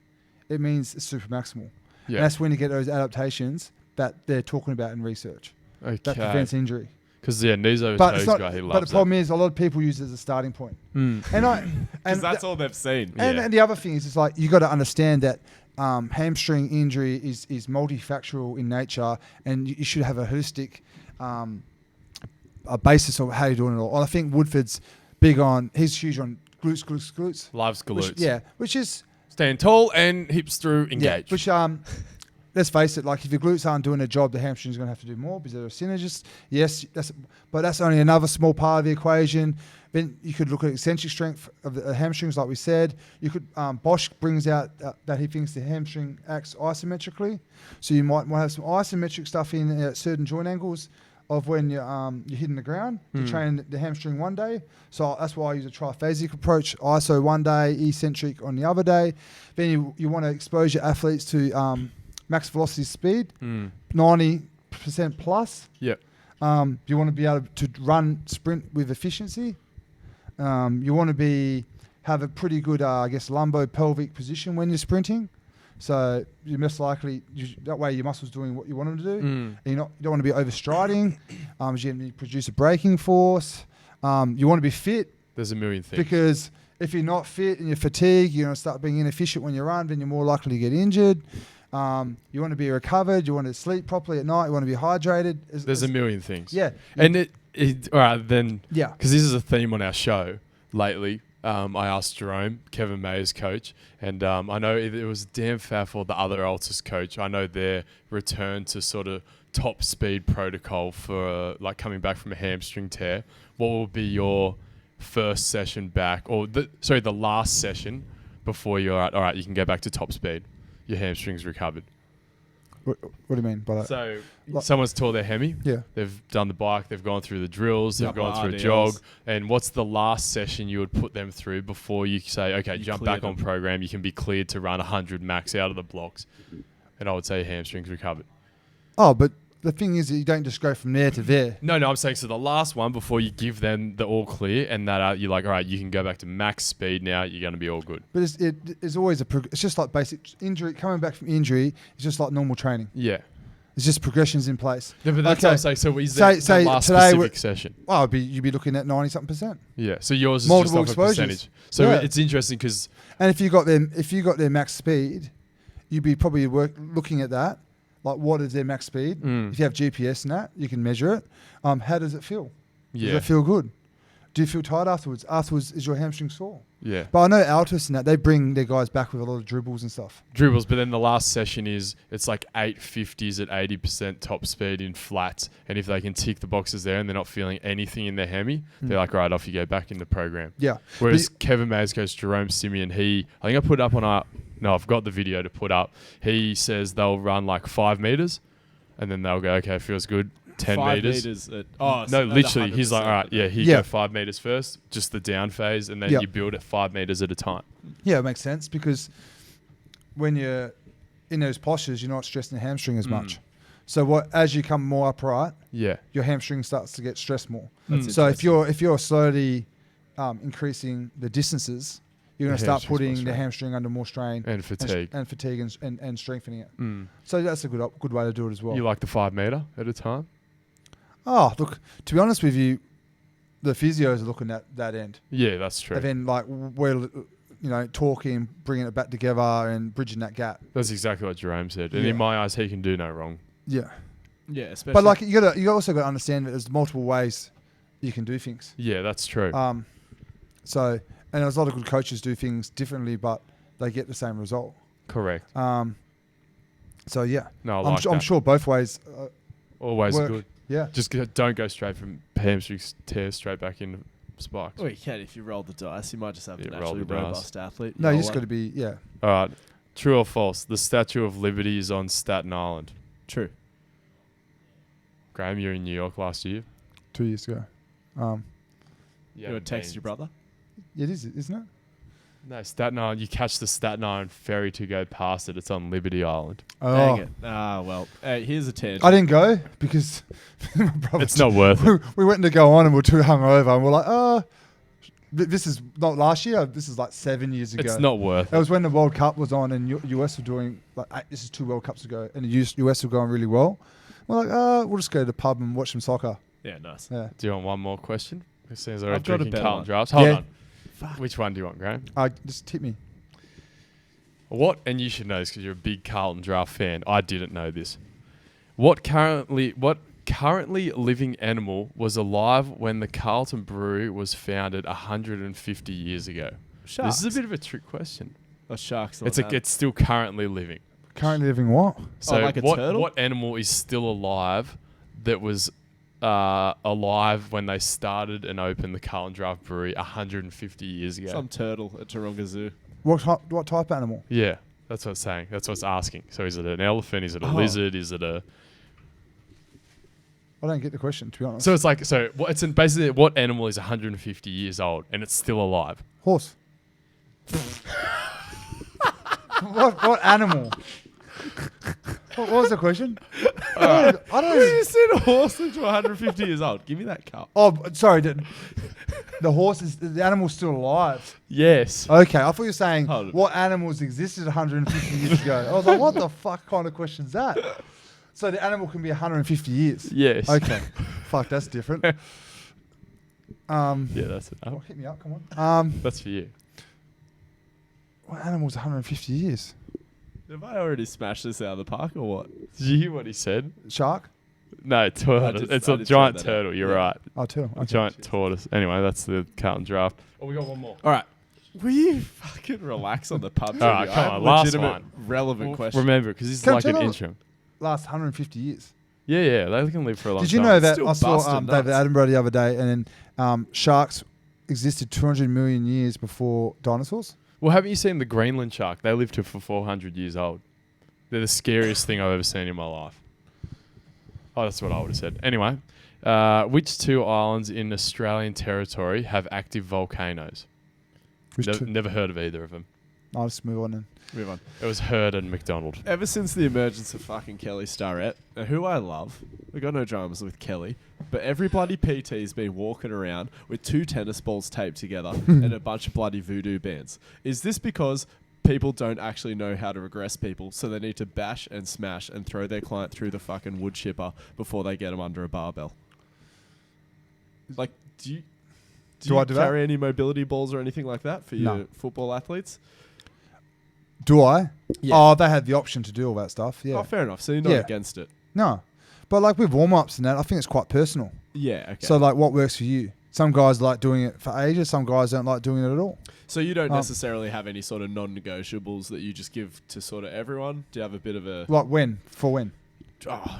it means it's super maximal. Yeah. And that's when you get those adaptations that they're talking about in research. Okay. That prevents injury. Because knees over But toes it's not. guy, he But loves the problem is, a lot of people use it as a starting point. Mm. And Because that's all they've seen. and the other thing is, it's like you got to understand that hamstring injury is multifactorial in nature, and you should have a holistic a basis of how you're doing it all. I think Woodford's big on. He's huge on glutes. Loves glutes. Which is Stand tall and hips through, engage. which let's face it, like if your glutes aren't doing their job, the hamstring's going to have to do more because they're a synergist. Yes, but that's only another small part of the equation. Then you could look at eccentric strength of the hamstrings, like we said. You could Bosch brings out that he thinks the hamstring acts isometrically, so you might have some isometric stuff in at certain joint angles of when you're hitting the ground to train the hamstring one day. So that's why I use a triphasic approach: iso one day, eccentric on the other day. Then you want to expose your athletes to max velocity speed, 90% plus. Yep. You want to be able to run sprint with efficiency. You want to have a pretty good, lumbo-pelvic position when you're sprinting. So you're most likely, that way your muscles doing what you want them to do. And you don't want to be overstriding. You produce a braking force. You want to be fit. There's a million things. Because if you're not fit and you're fatigued, you're going to start being inefficient when you run, then you're more likely to get injured. You want to be recovered. You want to sleep properly at night. You want to be hydrated. There's a million things. Yeah. And all right, then, Yeah. because this is a theme on our show lately. I asked Jerome, Kevin Mayer's coach, and I know it was Dan Pfaff or the other Altus coach. I know their return to sort of top speed protocol for like coming back from a hamstring tear. What will be your first session back, or the last session before you're at, all right, you can go back to top speed. Your hamstring's recovered. What do you mean by that? So someone's tore their hemi. Yeah. They've done the bike. They've gone through the drills. They've Yep. gone through a RDLs. jog. And what's the last session you would put them through before you say, okay, You jump clear back on them. program. You can be cleared to run 100 max out of the blocks. And I would say your hamstring's recovered. Oh, but the thing is that you don't just go from there to there. No, I'm saying so the last one before you give them the all clear and that you're like, all right, you can go back to max speed now. You're going to be all good. But it's always it's just like basic injury. Coming back from injury, it's just like normal training. Yeah. It's just progressions in place. No, but that's Okay. what I'm saying. So is Say- that say the last today specific session? Well, you'd be looking at 90-something%. Yeah. So yours is Multiple just off a exposures. percentage. So Yeah. it's interesting because And if you got their max speed, you'd be probably looking at that. Like, what is their max speed? If you have GPS and that, you can measure it. How does it feel? Does it feel good? Do you feel tired afterwards? Afterwards, is your hamstring sore? Yeah. But I know Altus and that, they bring their guys back with a lot of dribbles and stuff. Dribbles, but then the last session it's like 850s at 80% top speed in flats, and if they can tick the boxes there and they're not feeling anything in their hemi, they're like, right, off you go back in the program. Yeah. Whereas Kevin Mayer's coach Jerome Simeon, I think I put up on I've got the video to put up. He says they'll run like 5 meters, and then they'll go, okay, feels good. 10 5 meters. At, Literally, he's like, all right, Yeah. go 5 meters first, just the down phase, and then you build it 5 meters at a time. Yeah, it makes sense because when you're in those postures, you're not stressing the hamstring as much. So as you come more upright, Yeah. your hamstring starts to get stressed more. That's So if you're slowly increasing the distances, you're going to start hamstring's more putting the strain. hamstring under more strain And fatigue. and strengthening it. So that's a good way to do it as well. You like the 5 meter at a time? Oh, look, to be honest with you, the physios are looking at that end. Yeah, that's true. And then like we're talking, bringing it back together and bridging that gap. That's exactly what Jerome said. And Yeah. in my eyes, he can do no wrong. Yeah. Yeah, especially. But like you also got to understand that there's multiple ways you can do things. Yeah, that's true. And there's a lot of good coaches do things differently, but they get the same result. Correct. So yeah, No, I like I'm that. sure both ways. Always work. good. Yeah. Just don't go straight from hamstring tear straight back into spikes. Well, you can if you roll the dice. You might just have a Yeah, roll naturally the dice. robust athlete. No, you roll just one. got to be All right. True or false? The Statue of Liberty is on Staten Island. True. Graeme, you were in New York last year. 2 years ago. You would text your brother? It is, isn't it? No, Staten Island. You catch the Staten Island ferry to go past it. It's on Liberty Island. Dang it. Well, here's a tangent. I didn't go because my brother It's not worth it. we went to go on and we were too hungover and we're like, This is not last year. This is like 7 years ago. It's not worth It was when the World Cup was on and US were doing, this is 2 World Cups ago, and the US were going really well. We're like, we'll just go to the pub and watch some soccer. Yeah, nice. Yeah. Do you want one more question? It seems like I've got a drinking better Carlton one. drafts. Hold Yeah. on. Which one do you want, Graeme? Just tip me. What, and you should know this because you're a big Carlton draft fan. I didn't know this. What currently living animal was alive when the Carlton Brewery was founded 150 years ago? Sharks. This is a bit of a trick question. Sharks. It's still currently living. Currently living what? So like a turtle? what animal is still alive that was alive when they started and opened the Carlton Draft Brewery 150 years ago? Some turtle at Taronga Zoo. What type of animal? Yeah, that's what it's saying. That's what it's asking. So is it an elephant? Is it a lizard? Is it a... I don't get the question, to be honest. So it's like, basically what animal is 150 years old and it's still alive? Horse. what animal? What was the question? I don't You said a horse into 150 years old. Give me that cup. Oh, sorry. The horse is the animal's still alive. Yes. Okay, I thought you were saying Hold on. what animals existed 150 years ago. I was like, what the fuck kind of question is that? So the animal can be 150 years. Yes. Okay. Fuck, that's different. Yeah, that's it. Hit me up, come on. That's for you. What animal's 150 years? Have I already smashed this out of the park or what? Did you hear what he said? Shark? No, tortoise. did- It's I a did giant throw that out. turtle. You're Yeah. right. Oh, turtle. A Okay. giant tortoise. Anyway, that's the Carlton draft. Oh, we got one more. All right. Will you fucking relax on the pub? All right, trivia? come I have on, a last legitimate, one. relevant question. Remember, because this is Can I like an tell you- intro. Last 150 years. Yeah, they can live for a long time. Did you know that Still I saw busting David nuts. Attenborough the other day, and then sharks existed 200 million years before dinosaurs? Well, haven't you seen the Greenland shark? They live to for 400 years old. They're the scariest thing I've ever seen in my life. Oh, that's what I would have said. Anyway, which 2 islands in Australian territory have active volcanoes? Never heard of either of them. I'll just move on then. Move on. It was Heard and McDonald. Ever since the emergence of fucking Kelly Starrett, who I love, we got no dramas with Kelly, but every bloody PT's been walking around with 2 tennis balls taped together and a bunch of bloody voodoo bands. Is this because people don't actually know how to regress people, so they need to bash and smash and throw their client through the fucking wood chipper before they get them under a barbell? Like, do you I do that? carry any mobility balls or anything like that for your football athletes? Do I? Yeah. Oh, they had the option to do all that stuff. Yeah. Oh, fair enough. So you're not Yeah. against it. No. But like with warm-ups and that, I think it's quite personal. Yeah, okay. So like what works for you? Some guys like doing it for ages. Some guys don't like doing it at all. So you don't necessarily have any sort of non-negotiables that you just give to sort of everyone? Do you have a bit of a... Like when? For when?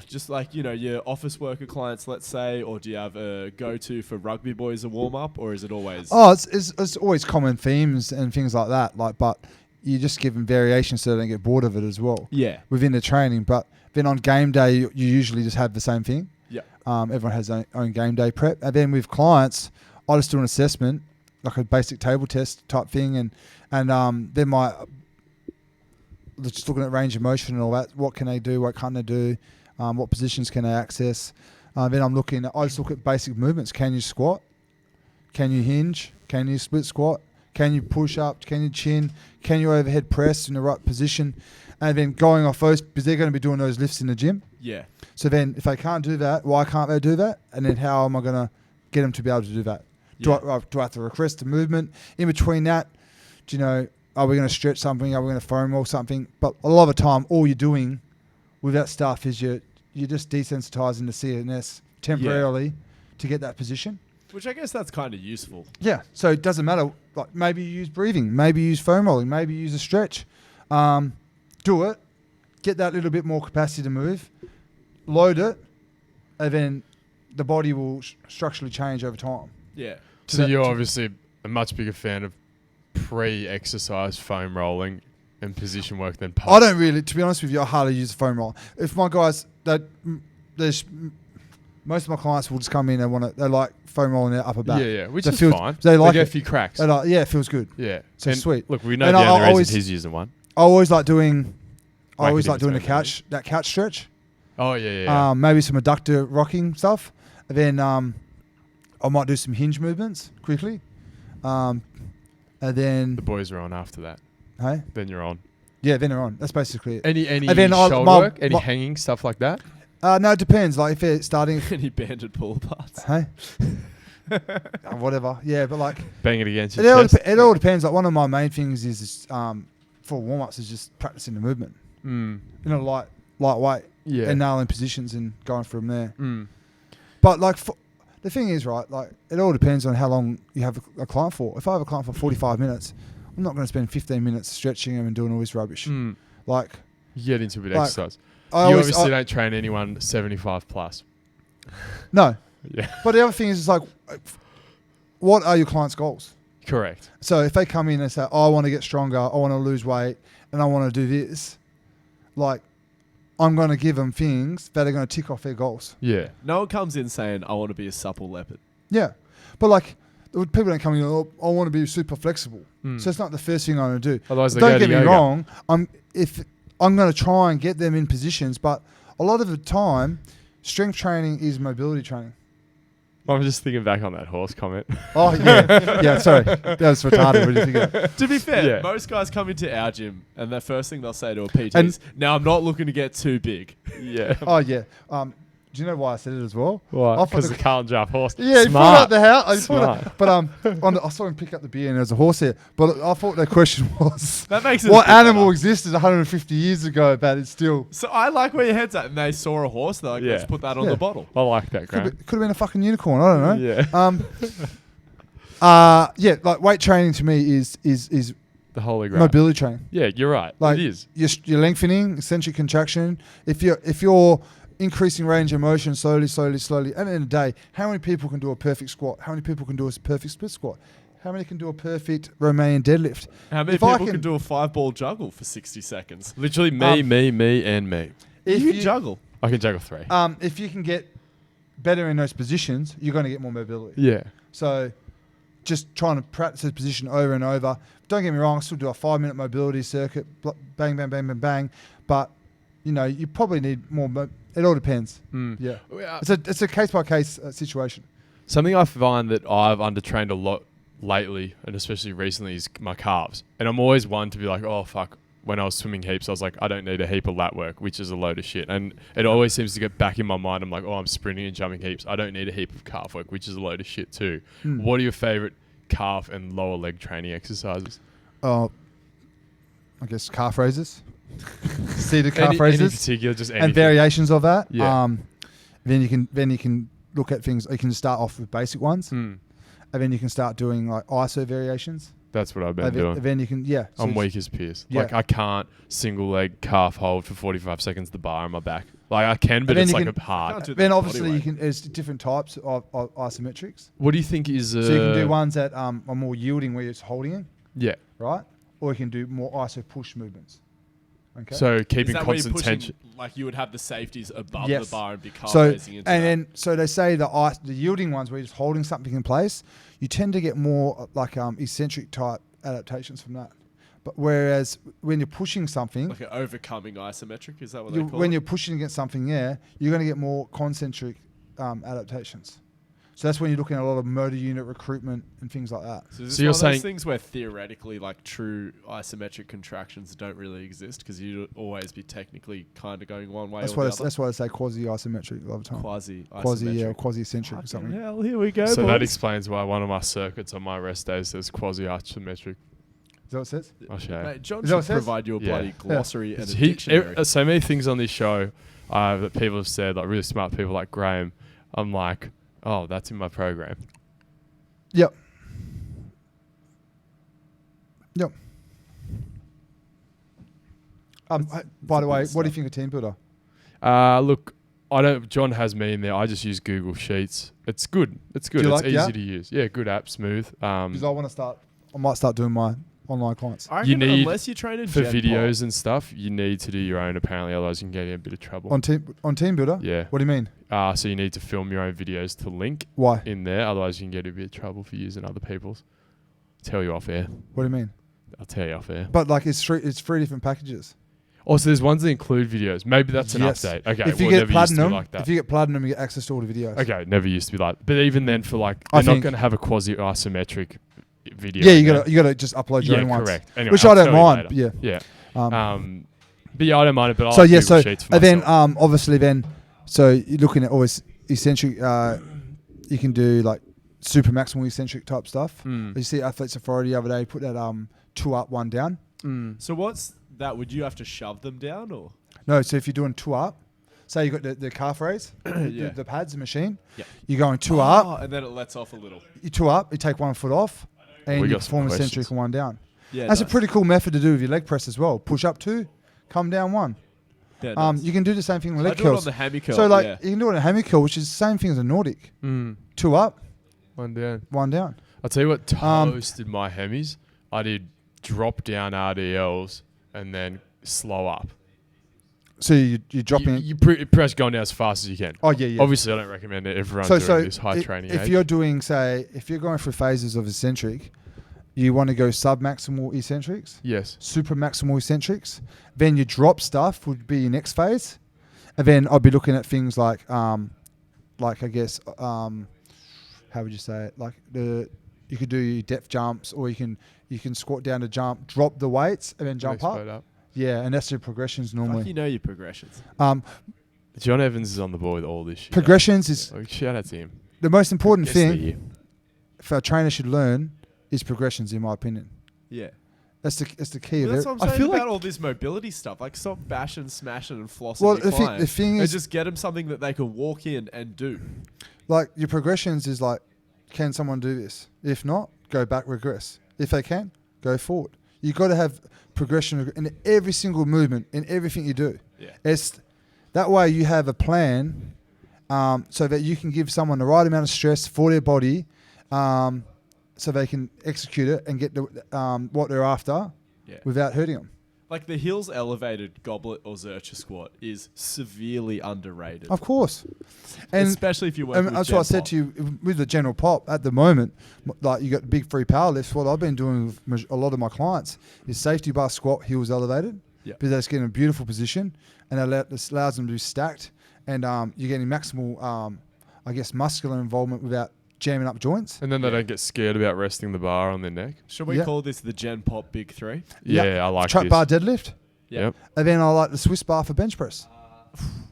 just like, your office worker clients, let's say, or do you have a go-to for rugby boys a warm-up, or is it always... Oh, it's always common themes and things like that. Like, but you just give them variations so they don't get bored of it as well. Yeah. Within the training. But then on game day, you usually just have the same thing. Yeah. Everyone has their own game day prep. And then with clients, I just do an assessment, like a basic table test type thing. And then just looking at range of motion and all that. What can they do? What can't they do? What positions can they access? Then I just look at basic movements. Can you squat? Can you hinge? Can you split squat? Can you push up? Can you chin? Can you overhead press in the right position? And then going off those, because they're going to be doing those lifts in the gym. Yeah. So then if they can't do that, why can't they do that? And then how am I going to get them to be able to do that? Do I have to request the movement? In between that, are we going to stretch something? Are we going to foam roll something? But a lot of the time, all you're doing with that stuff is you're just desensitizing the CNS temporarily to get that position. Which I guess that's kind of useful. Yeah. So it doesn't matter. Like maybe you use breathing, maybe you use foam rolling, maybe you use a stretch. Do it. Get that little bit more capacity to move. Load it, and then the body will structurally change over time. Yeah. So you're obviously a much bigger fan of pre-exercise foam rolling and position work than post. I don't really, to be honest with you, I hardly use a foam roll. If my guys, most of my clients will just come in and they like foam rolling their upper back. Yeah, which So is feels- fine. they like get it. a few cracks. They're like, yeah, it feels good. Yeah. So And sweet. Look, we know And the I only always- reason he's using one. I always like doing Whack the it couch stretch. Oh, yeah. Maybe some adductor rocking stuff. And then I might do some hinge movements quickly. And then The boys are on after that. hey, Then you're on. yeah, then they're on. That's basically it. Any And then shoulder work? Any hanging stuff like that? No, it depends. Like if they're starting, Any banded pull parts. hey, whatever. Yeah, but like Bang it against it your all, chest. it all depends. Like one of my main things is for warm ups is just practicing the movement. Mm. You know, lightweight Yeah. and nailing positions and going from there. Mm. But like the thing is, right? Like it all depends on how long you have a client for. If I have a client for 45 minutes, I'm not going to spend 15 minutes stretching them and doing all this rubbish. Mm. Like You get into a bit of Like, exercise. I You always, obviously don't train anyone 75 plus. no. Yeah. But the other thing is, it's like, what are your clients' goals? Correct. So if they come in and say, I want to get stronger, I want to lose weight, and I want to do this, like, I'm going to give them things that are going to tick off their goals. Yeah. No one comes in saying, I want to be a supple leopard. Yeah. But like, people don't come in, oh, I want to be super flexible. Mm. So it's not the first thing I'm going to do. Otherwise they Don't go get to me yoga. wrong. I'm going to try and get them in positions, but a lot of the time, strength training is mobility training. I'm just thinking back on that horse comment. Oh yeah, yeah. Sorry, that was retarded. What do you think of that? To be fair, Yeah. most guys come into our gym and the first thing they'll say to a PT is, now I'm not looking to get too big. Yeah. Oh yeah. Do you know why I said it as well? Why? I thought Because the- the can't jump horse. Yeah, he pulled Smart. out the house. I pulled Smart. it, but I saw him pick up the beer and there was a horse there. But I thought the question was, That makes it what a bit animal better. existed 150 years ago, but it's still So I like where your head's at. And they saw a horse, they're like, Yeah. let's put that on Yeah. the bottle. I like that, Graham. could have been a fucking unicorn. I don't know. Yeah. Yeah, like weight training to me is The holy grail. mobility training. Yeah, you're right. Like it is. You're lengthening, eccentric contraction. If you're increasing range of motion slowly. And at the end of the day, how many people can do a perfect squat? How many people can do a perfect split squat? How many can do a perfect Romanian deadlift? How many If I people can do a 5-ball juggle for 60 seconds? Literally me, and me. If You you juggle. I can juggle 3. if you can get better in those positions, you're going to get more mobility. Yeah. So just trying to practice the position over and over. Don't get me wrong, I still do a 5-minute mobility circuit, bang, bang, bang, bang, bang. But, you probably need more. It all depends. Mm. Yeah. Well, It's a case-by-case situation. Something I find that I've undertrained a lot lately, and especially recently, is my calves. And I'm always one to be like, oh, fuck. When I was swimming heaps, I was like, I don't need a heap of lat work, which is a load of shit. And it always seems to get back in my mind. I'm like, oh, I'm sprinting and jumping heaps. I don't need a heap of calf work, which is a load of shit too. Mm. What are your favorite calf and lower leg training exercises? I guess calf raises, seated calf Any raises, particular, just anything. and variations of that. Yeah. Then you can look at things. You can start off with basic ones, Mm. and then you can start doing like ISO variations. That's what I've been And doing. then you can so I'm it's- weak as piss. Yeah. Like I can't single leg calf hold for 45 seconds the bar on my back. Like I can, but then it's you like can- a hard. Can't do Then that obviously body you weight. can. There's different types of isometrics. What do you think is? So you can do ones that are more yielding, where you're just holding it, Yeah. right? Or you can do more iso push movements. Okay. So Is keeping that where you're constant pushing, tension. like you would have the safeties above Yes. the bar and be calf So raising into and that. then so they say the yielding ones where you're just holding something in place, you tend to get more like eccentric type adaptations from that. But whereas when you're pushing something, Like an overcoming isometric, is that what they call when it? you're pushing against something, you're going to get more concentric adaptations. So that's when you're looking at a lot of motor unit recruitment and things like that. So, is this So you're one of those saying- things where theoretically, like true isometric contractions don't really exist because you'd always be technically kind of going one way That's or why the it's, other. that's why I say quasi isometric a lot of the time. Quasi Quasi eccentric or something. Hell, here we go. So that boys. explains why one of my circuits on my rest days says quasi isometric. Is that what it says? I'll show you. Mate, John Is that what should it says? provide you a Yeah. bloody glossary and a He- dictionary. so many things on this show that people have said, like really smart people like Graeme. I'm like, oh, that's in my program. Yep. By the way, good what do you stuff. think of Team Builder? Look, I don't. John has me in there. I just use Google Sheets. It's good. It's good. Do you It's like easy the to use. Yeah, good app, smooth. Because I want to start. I might start doing my online clients I you reckon need unless you're training for Gen videos and stuff, you need to do your own. Apparently, otherwise you can get in a bit of trouble. on Team Builder. Yeah. What do you mean? So you need to film your own videos to link Why? in there. Otherwise, you can get in a bit of trouble for using other people's. Tell you off air. What do you mean? I'll tell you off air. But like it's three different packages. Also, there's ones that include videos. Maybe that's an Yes. update. Okay, If you well, get never used to be platinum, like that. if you get platinum, you get access to all the videos. Okay, never used to be like. But even then, for like, I they're not think- going to have a quasi isometric video. Yeah, in there. you gotta just upload your Yeah, ones. correct. Anyway, Which I'll I don't tell you mind. later. Yeah. Yeah. But yeah, I don't mind it. But I So like yeah, Google so Sheets for and then myself. obviously then, so you're looking at always eccentric. You can do like super maximal eccentric type stuff. You see Athletes Authority the other day put that 2 up, 1 down. So what's that? Would you have to shove them down or? No, so if you're doing 2 up, say you got the calf raise, Yeah. the pads, the machine. Yeah. You're going 2 up, and then it lets off a little. you 2 up, you take 1 foot off, and We you got some perform eccentric questions. and 1 down. Yeah, That's a nice. pretty cool method to do with your leg press as well. Push up 2, come down 1. Yeah, nice. You can do the same thing with I leg do it on curls. the hammy curl. So like yeah. you can do it in a hammy curl, which is the same thing as a Nordic. 2 up, 1 down. 1 down. I'll tell you what toasted my hemis. I did drop down RDLs and then slow up. So you're dropping. You pretty much going down as fast as you can. Oh yeah. Obviously, I don't recommend everyone So doing this high training if age. you're doing, say, if you're going through phases of eccentric, you want to go sub-maximal eccentrics, Yes. super maximal eccentrics. Then your drop stuff would be your next phase, and then I'll be looking at things like I guess, how would you say it? Like you could do your depth jumps, or you can squat down to jump, drop the weights, and then jump Explode up. Yeah, and that's your progressions normally. Fuck, you know your progressions. John Evans is on the ball with all this shit. Progressions is Like, shout out to him. the most important Guess the thing year. for a trainer should learn is progressions, in my opinion. Yeah. That's the key Well, of that's it. what I'm I saying feel about like- all this mobility stuff. Like, stop bashing, smashing, and flossing Well, your clients. the thing and is, just get them something that they can walk in and do. like, your progressions is like, can someone do this? If not, go back, regress. If they can, go forward. You got to have progression in every single movement, in everything you do. Yeah. It's that way you have a plan, so that you can give someone the right amount of stress for their body, so they can execute it and get what they're after, Yeah. without hurting them. Like, the heels elevated goblet or Zercher squat is severely underrated. Of course, and especially if you work and with that's Gen what I said Pop. to you with the general pop at the moment. Like, you got the big 3 power lifts. What I've been doing with a lot of my clients is safety bar squat, heels elevated, Yeah. because that's getting a beautiful position, and this allows them to be stacked, and you're getting maximal, I guess, muscular involvement without jamming up joints. And then they don't get scared about resting the bar on their neck. Should we Yeah. call this the Gen Pop Big 3? Yeah, I like Truck this. bar deadlift, Yep. and then I like the Swiss bar for bench press.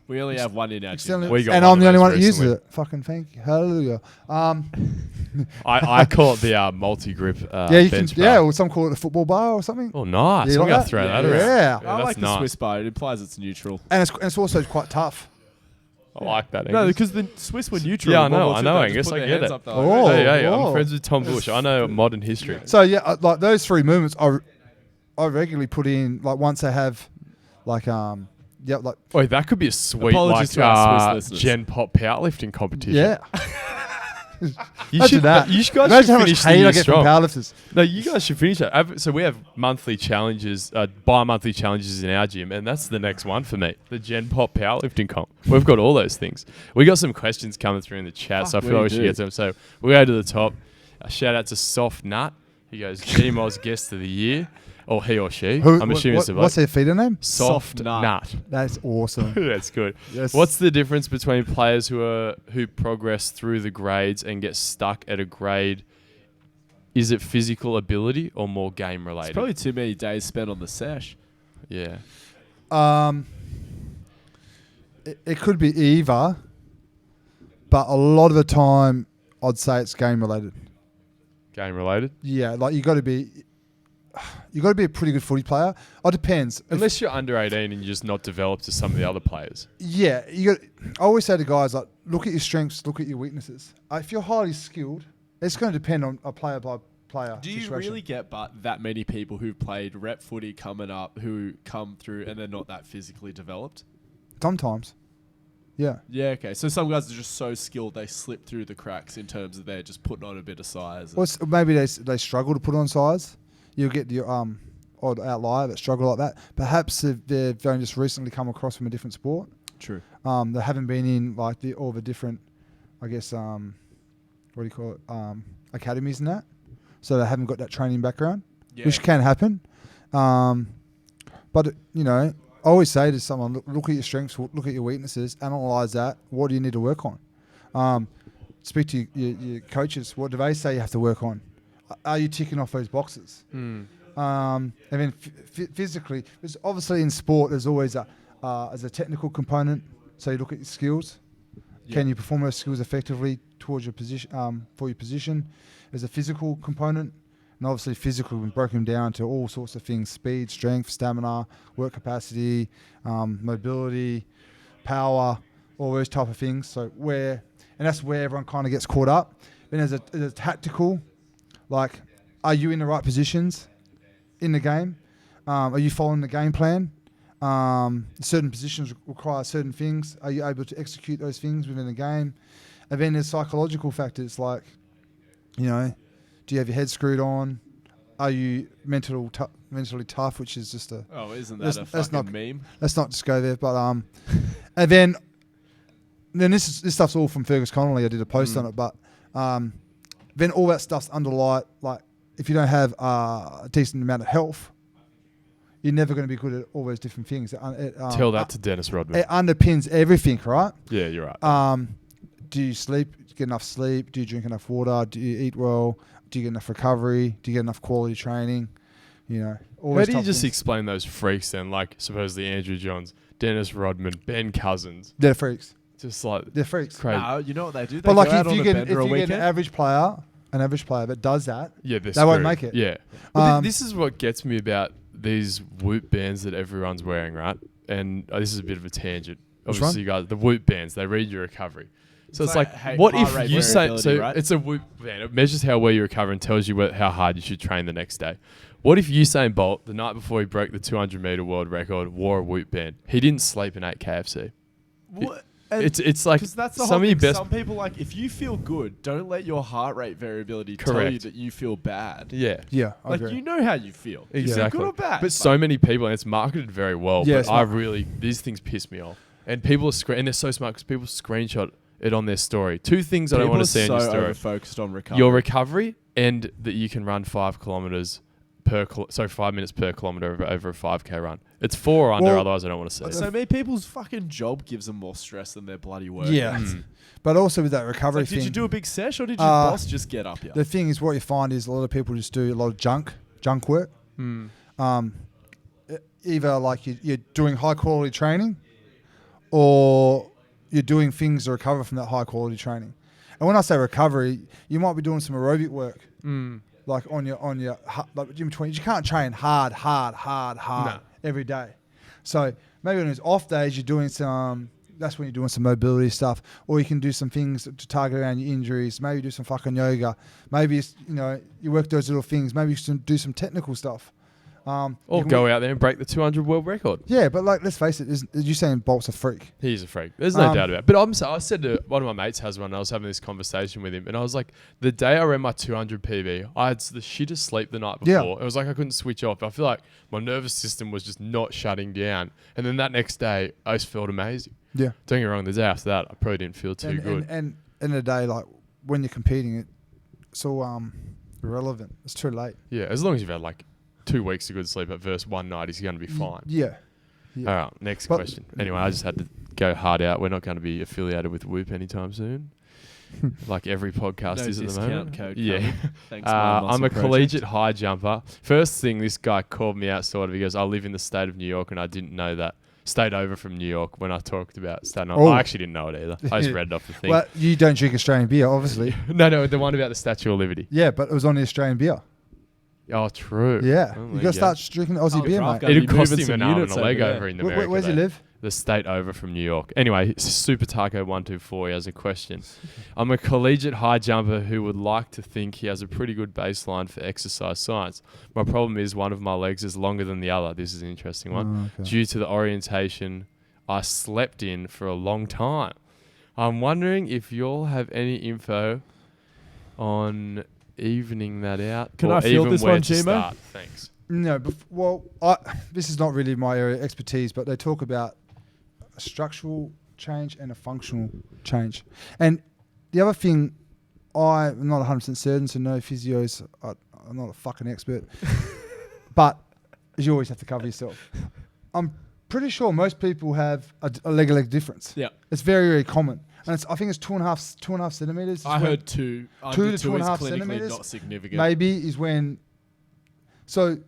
We only have one in our gym. Externally- We got and one I'm of the only those one that uses recently. it. Fucking thank you. Hallelujah. I call it the multi-grip Yeah, you can. bench bar. Yeah, or some call it a football bar or something. Oh, nice. You We're like going to that? throw that Yeah. around. Yeah. I that's like the nice. Swiss bar. It implies it's neutral. And it's also quite tough. I like that. No, Angus. because the Swiss were neutral. Yeah, I in World know, War I II. know, They Angus, just put I their get hands it. up, they're Oh. like, Hey, whoa. I'm friends with Tom Bush. I know modern history. So yeah, like those 3 movements, I regularly put in, like, once I have, like like Wait, that could be a sweet Apologies to our Swiss listeners. Gen Pop powerlifting competition. yeah. You Imagine should, that. you guys Imagine should how much finish the hate year I get strong. from powerlifters. No, you guys should finish that. So we have monthly challenges, bi-monthly challenges in our gym, and that's the next one for me, the Gen Pop powerlifting comp. We've got all those things. We got some questions coming through in the chat, so I Fuck, feel like we we should do. get to them. So we'll go to the top. A shout out to Soft Nut. He goes, GMO's guest of the year, or he or she. I'm assuming it's a what's vote. their feeder name? Soft Soft Nut. Nut. That's awesome. That's good. Yes. What's the difference between players who progress through the grades and get stuck at a grade? Is it physical ability or more game It's related? probably too many days spent on the sesh. Yeah. It could be either, but a lot of the time, I'd say it's game related. Game related. Yeah, like you got to be a pretty good footy player. It depends. Unless you're under 18 and you're just not developed as some of the other players. Yeah, I always say to guys, like, look at your strengths, look at your weaknesses. If you're highly skilled, it's going to depend on a player by player. Do you situation. really get that many people who've played rep footy coming up who come through and they're not that physically developed? Sometimes. Yeah. Yeah, okay. So some guys are just so skilled they slip through the cracks in terms of they're just putting on a bit of size. Well, maybe they struggle to put on size. You'll get your odd outlier that struggle like that. Perhaps if they've only just recently come across from a different sport. True. They haven't been in like all the different, I guess, what do you call it, academies and that. So they haven't got that training background, Yeah. which can happen. But I always say to someone, look at your strengths, look at your weaknesses, analyze that. What do you need to work on? Speak to your coaches. What do they say you have to work on? are you ticking off those boxes? And then physically, there's obviously in sport, there's always as a technical component. So you look at your skills. Yeah. Can you perform those skills effectively towards your position, for your position? There's a physical component. And obviously physical, we've broken down to all sorts of things: speed, strength, stamina, work capacity, mobility, power, all those type of things. So and that's where everyone kind of gets caught up. Then there's a tactical, like, are you in the right positions in the game? Are you following the game plan? Certain positions require certain things. Are you able to execute those things within the game? And then there's psychological factors like, do you have your head screwed on? Are you mentally tough, which is just isn't that a fucking meme? Let's not just go there. But and then this stuff's all from Fergus Connolly. I did a post on it, but then all that stuff's underlie. Like, if you don't have a decent amount of health, you're never going to be good at all those different things. Tell that to Dennis Rodman. It underpins everything, right? Yeah, you're right. Do you sleep? Do you get enough sleep? Do you drink enough water? Do you eat well? Do you get enough recovery? Do you get enough quality training? All How do you just explain those freaks then? Like, supposedly Andrew Johns, Dennis Rodman, Ben Cousins. They're freaks. Just like, they're freaks. Crazy. No, you know what they do? They but go like, out if on you a get bender a weekend. an average player that does that, they won't make it. Yeah. Well, this is what gets me about these Whoop bands that everyone's wearing, right? And this is a bit of a tangent. Obviously, you guys, the Whoop bands, they read your recovery. So it's like what if you say, so right? It's a Whoop band. It measures how well you recover and tells you how hard you should train the next day. What if Usain Bolt, the night before he broke the 200-meter world record, wore a Whoop band? He didn't sleep and ate KFC. What? It's like that's the some of your best. Some people, like, if you feel good, don't let your heart rate variability tell you that you feel bad. Yeah. Yeah. I Like, agree. you know how you feel. Exactly. Good or bad. But so many people, and it's marketed very well. Yeah, but these things piss me off. And people are and they're so smart because people screenshot it on their story. Two things I don't want to see on your story. Focused on recovery. Your recovery and that you can run 5 kilometers 5 minutes per kilometer over a 5K run. It's 4 or under, otherwise I don't want to see it. So many people's fucking job gives them more stress than their bloody work. Yeah. But also with that recovery thing. Did you do a big sesh or did your boss just get up here? The thing is, what you find is a lot of people just do a lot of junk work. Either like you're doing high quality training or you're doing things to recover from that high quality training. And when I say recovery, you might be doing some aerobic work. Like on your like gym 20, you can't train hard every day. So maybe on those off days, you're doing some. That's when you're doing some mobility stuff, or you can do some things to target around your injuries. Maybe do some fucking yoga. Maybe you work those little things. Maybe you can do some technical stuff. Or go out there and break the 200 world record. Yeah, but like, let's face it, Usain Bolt's a freak. He's a freak. There's no doubt about it. But I said to one of my mates has one, and I was having this conversation with him, and I was like, the day I ran my 200 PB, I had the shittest sleep the night before. Yeah. It was like I couldn't switch off. I feel like my nervous system was just not shutting down. And then that next day, I just felt amazing. Yeah. Don't get me wrong, the day after that, I probably didn't feel too good. And in the day, like, when you're competing, it's all irrelevant. It's too late. Yeah, as long as you've had like 2 weeks of good sleep at first one night, he's going to be fine. Yeah. All right, next question. Anyway, I just had to go hard out. We're not going to be affiliated with Whoop anytime soon. Like every podcast is at the moment. Code yeah. Thanks, I'm a collegiate high jumper. First thing, this guy called me out sort of. He goes, I live in the state of New York, and I didn't know that. Stayed over from New York when I talked about Staten Island. I actually didn't know it either. I just read it off the thing. Well, you don't drink Australian beer, obviously. No, the one about the Statue of Liberty. Yeah, but it was on the Australian beer. Oh, true. Yeah. You got to start drinking Aussie beer, mate. It'd cost him an arm and a leg over in America. Where's he live? The state over from New York. Anyway, Super Taco 124 has a question. I'm a collegiate high jumper who would like to think he has a pretty good baseline for exercise science. My problem is one of my legs is longer than the other. This is an interesting one. Okay. Due to the orientation I slept in for a long time. I'm wondering if y'all have any info on evening that out. Can I field this one, Gmo? Thanks. No, this is not really my area of expertise, but they talk about a structural change and a functional change. And the other thing, I'm not 100% certain, so no physios, I'm not a fucking expert, but you always have to cover yourself. I'm pretty sure most people have a leg difference. Yeah. It's very, very common. and I think it's 2.5 centimeters. I heard 2. 2 to is 2.5 clinically centimeters. not significant. Maybe is when. So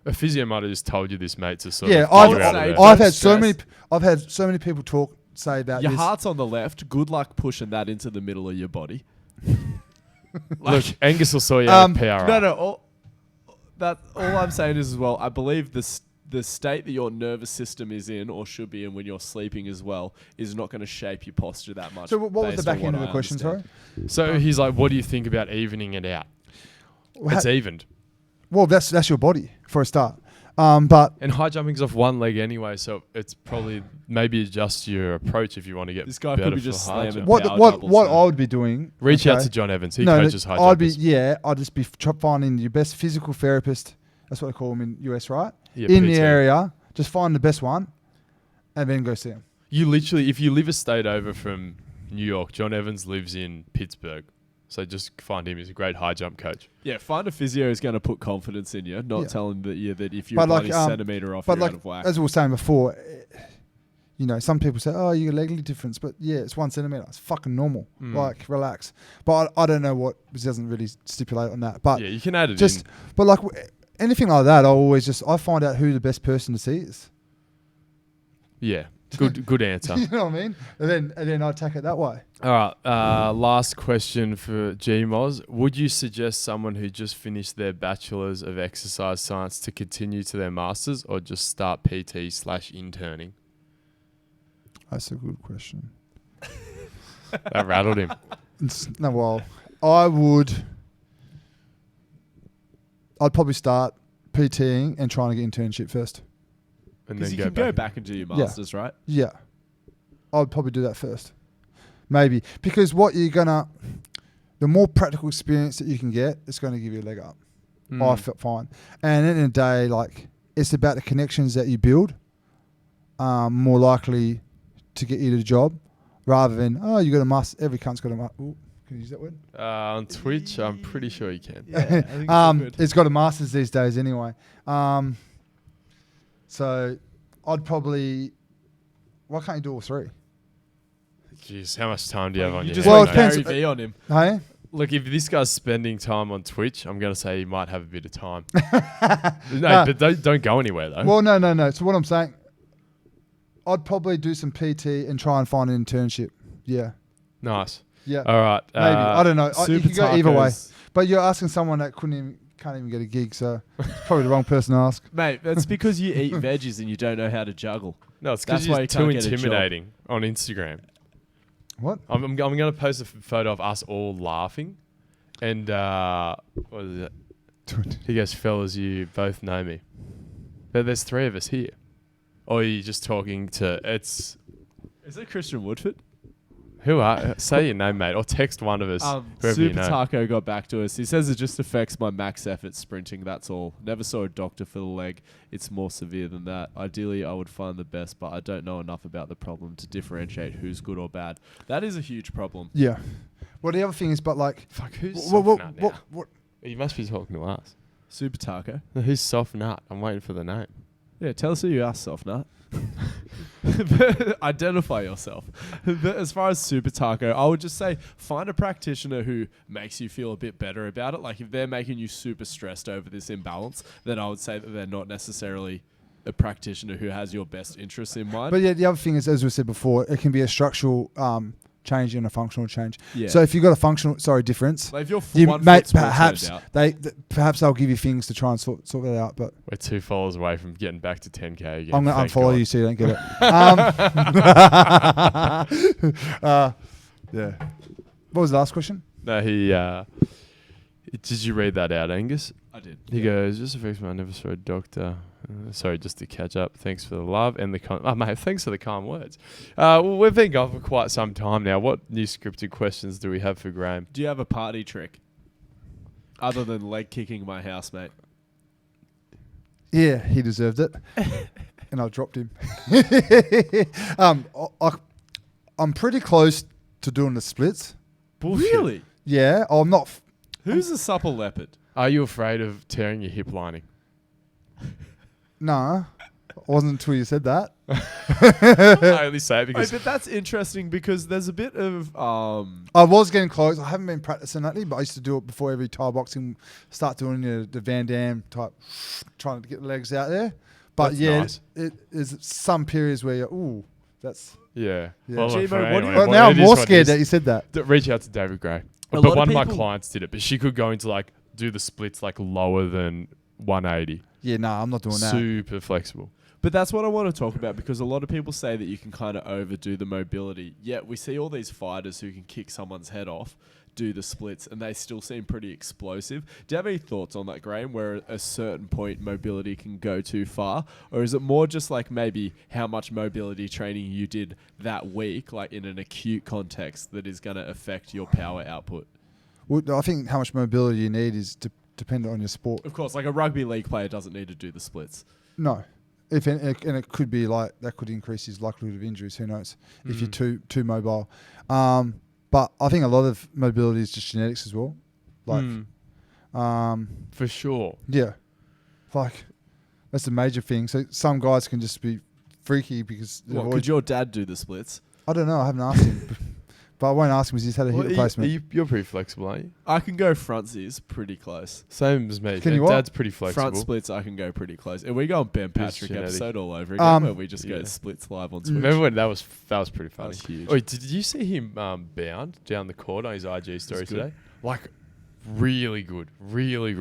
A physio might have just told you this, mate, to sort yeah, of get you out of there. I've Don't had so many. stress. I've had so many people say about Your this. heart's on the left. Good luck pushing that into the middle of your body. Look, Angus will sort you out with PRI. No. All I'm saying is as well, I believe the state that your nervous system is in or should be in when you're sleeping as well is not going to shape your posture that much. So what was the based back on end of what the I question? Sorry. understand. So he's like, what do you think about evening it out? It's evened. Well, that's your body for a start. But And high jumping's off one leg anyway, so it's probably maybe adjust your approach if you want to get This guy better could be for just high slamming jump. what I would be doing? Reach out okay, to John Evans. He no, coaches high jumpers. I'd just be finding your best physical therapist. That's what they call them in US, right? Yeah, in the PT. area, just find the best one, and then go see him. You literally, if you live a state over from New York, John Evans lives in Pittsburgh. So just find him. He's a great high jump coach. Yeah, find a physio who's going to put confidence in you, not Yeah. telling that if you're But bloody like, centimetre off, But you're like out of whack. as we were saying before, some people say, "Oh, you got leg difference," but yeah, it's 1 centimeter. It's fucking normal. Like, relax. But I don't know what. It doesn't really stipulate on that. But Yeah, you can add it just, in. but like anything like that, I find out who the best person to see is. Yeah, good answer. You know what I mean? And then I attack it that way. All right, last question for GMOS. Would you suggest someone who just finished their Bachelor's of Exercise Science to continue to their Master's or just start PT/interning? That's a good question. That rattled him. I'd probably start PTing and trying to get internship first. And Because then you can go back and do your masters, right? Yeah. I'd probably do that first. Maybe. Because the more practical experience that you can get, it's going to give you a leg up. I felt fine. And at the end of the day, like, it's about the connections that you build, more likely to get you to the job, rather than, you got a master. Every cunt's got a master. Can you use that word? On Twitch, I'm pretty sure you can. Yeah, I think it's good. It's got a master's these days anyway. So I'd probably... Why can't you do all three? Jeez, how much time do you have on You your just hands, went Well, it mate? depends. Gary V on him. Hey? Look, if this guy's spending time on Twitch, I'm going to say he might have a bit of time. No. But don't go anywhere, though. Well, no. So what I'm saying, I'd probably do some PT and try and find an internship. Yeah. Nice. Yeah. All right. Maybe. I don't know. You Super could go either way. tacos. But you're asking someone that can't even get a gig, so it's probably the wrong person to ask. Mate, that's because you eat veggies and you don't know how to juggle. No, it's That's because why you're you too can't get a job. intimidating on Instagram. What? I'm going to post a photo of us all laughing. And what is it? He goes, fellas, you both know me. But there's 3 of us here. Or are you just talking to... It's... Is it Christian Woodford? Who are... Say your name, mate. Or text one of us. Whoever you Super know. Taco got back to us. He says it just affects my max effort sprinting, that's all. Never saw a doctor for the leg. It's more severe than that. Ideally, I would find the best, but I don't know enough about the problem to differentiate who's good or bad. That is a huge problem. Yeah. Well, the other thing is, but like... Fuck, who's What? soft nut now? What? You must be talking to us. Super Taco. No, who's soft nut? I'm waiting for the name. Yeah, tell us who you are, soft nut. Identify yourself. But as far as Super Taco, I would just say find a practitioner who makes you feel a bit better about it. Like if they're making you super stressed over this imbalance, then I would say that they're not necessarily a practitioner who has your best interests in mind. But yeah, the other thing is, as we said before, it can be a structural change and a functional change. Yeah. So if you've got a difference, like if you're you one mate, foot small perhaps turned out. perhaps they'll give you things to try and sort that out. But We're 2 followers away from getting back to 10K again. I'm going to thank unfollow God. you so you don't get it. Yeah. What was the last question? No, he... did you read that out, Angus? I did. He goes, just affects me. I never saw a doctor. Sorry, just to catch up. Thanks for the love and the mate, thanks for the kind words. Well, we've been going for quite some time now. What new scripted questions do we have for Graeme? Do you have a party trick other than leg kicking my housemate? Yeah, he deserved it, and I dropped him. I'm pretty close to doing the splits. Bullshit. Really? Yeah, I'm not. Who's a supple leopard? Are you afraid of tearing your hip lining? Nah. wasn't until you said that. I only say it because But that's interesting because there's a bit of I was getting close. I haven't been practicing lately, but I used to do it before every Thai boxing. Start doing the Van Damme type, trying to get the legs out there. But That's yeah, nice. it is some periods where you're, that's. yeah. Yeah. Well, look, Gmo, what do anyway, you- But well, now it I'm is more what it scared is. that you said that. Reach out to David Gray. A But lot of one of my people- clients did it, but she could go into like do the splits like lower than 180. Yeah, no, I'm not doing that. Super flexible. But that's what I want to talk about because a lot of people say that you can kind of overdo the mobility. Yet we see all these fighters who can kick someone's head off, do the splits, and they still seem pretty explosive. Do you have any thoughts on that, Graeme, where at a certain point mobility can go too far? Or is it more just like maybe how much mobility training you did that week, like in an acute context, that is going to affect your power output? Well, I think how much mobility you need is dependent on your sport. Of course, like a rugby league player doesn't need to do the splits. No. And it could be like that could increase his likelihood of injuries. Who knows if you're too mobile. But I think a lot of mobility is just genetics as well. Like, For sure. yeah, like that's a major thing. So some guys can just be freaky because they've What, always, could your dad do the splits? I don't know. I haven't asked him, but I won't ask him because he's had a hip replacement. You're pretty flexible, aren't you? I can go frontsies pretty close. Same as me. Can you what? Dad's pretty flexible. Front splits, I can go pretty close. And we go on Ben Patrick genetic. episode all over again, where we just yeah. go splits live on Twitch. Remember when that was pretty funny. was huge. Wait, did you see him bound down the court on his IG story good. today? Like, really good, really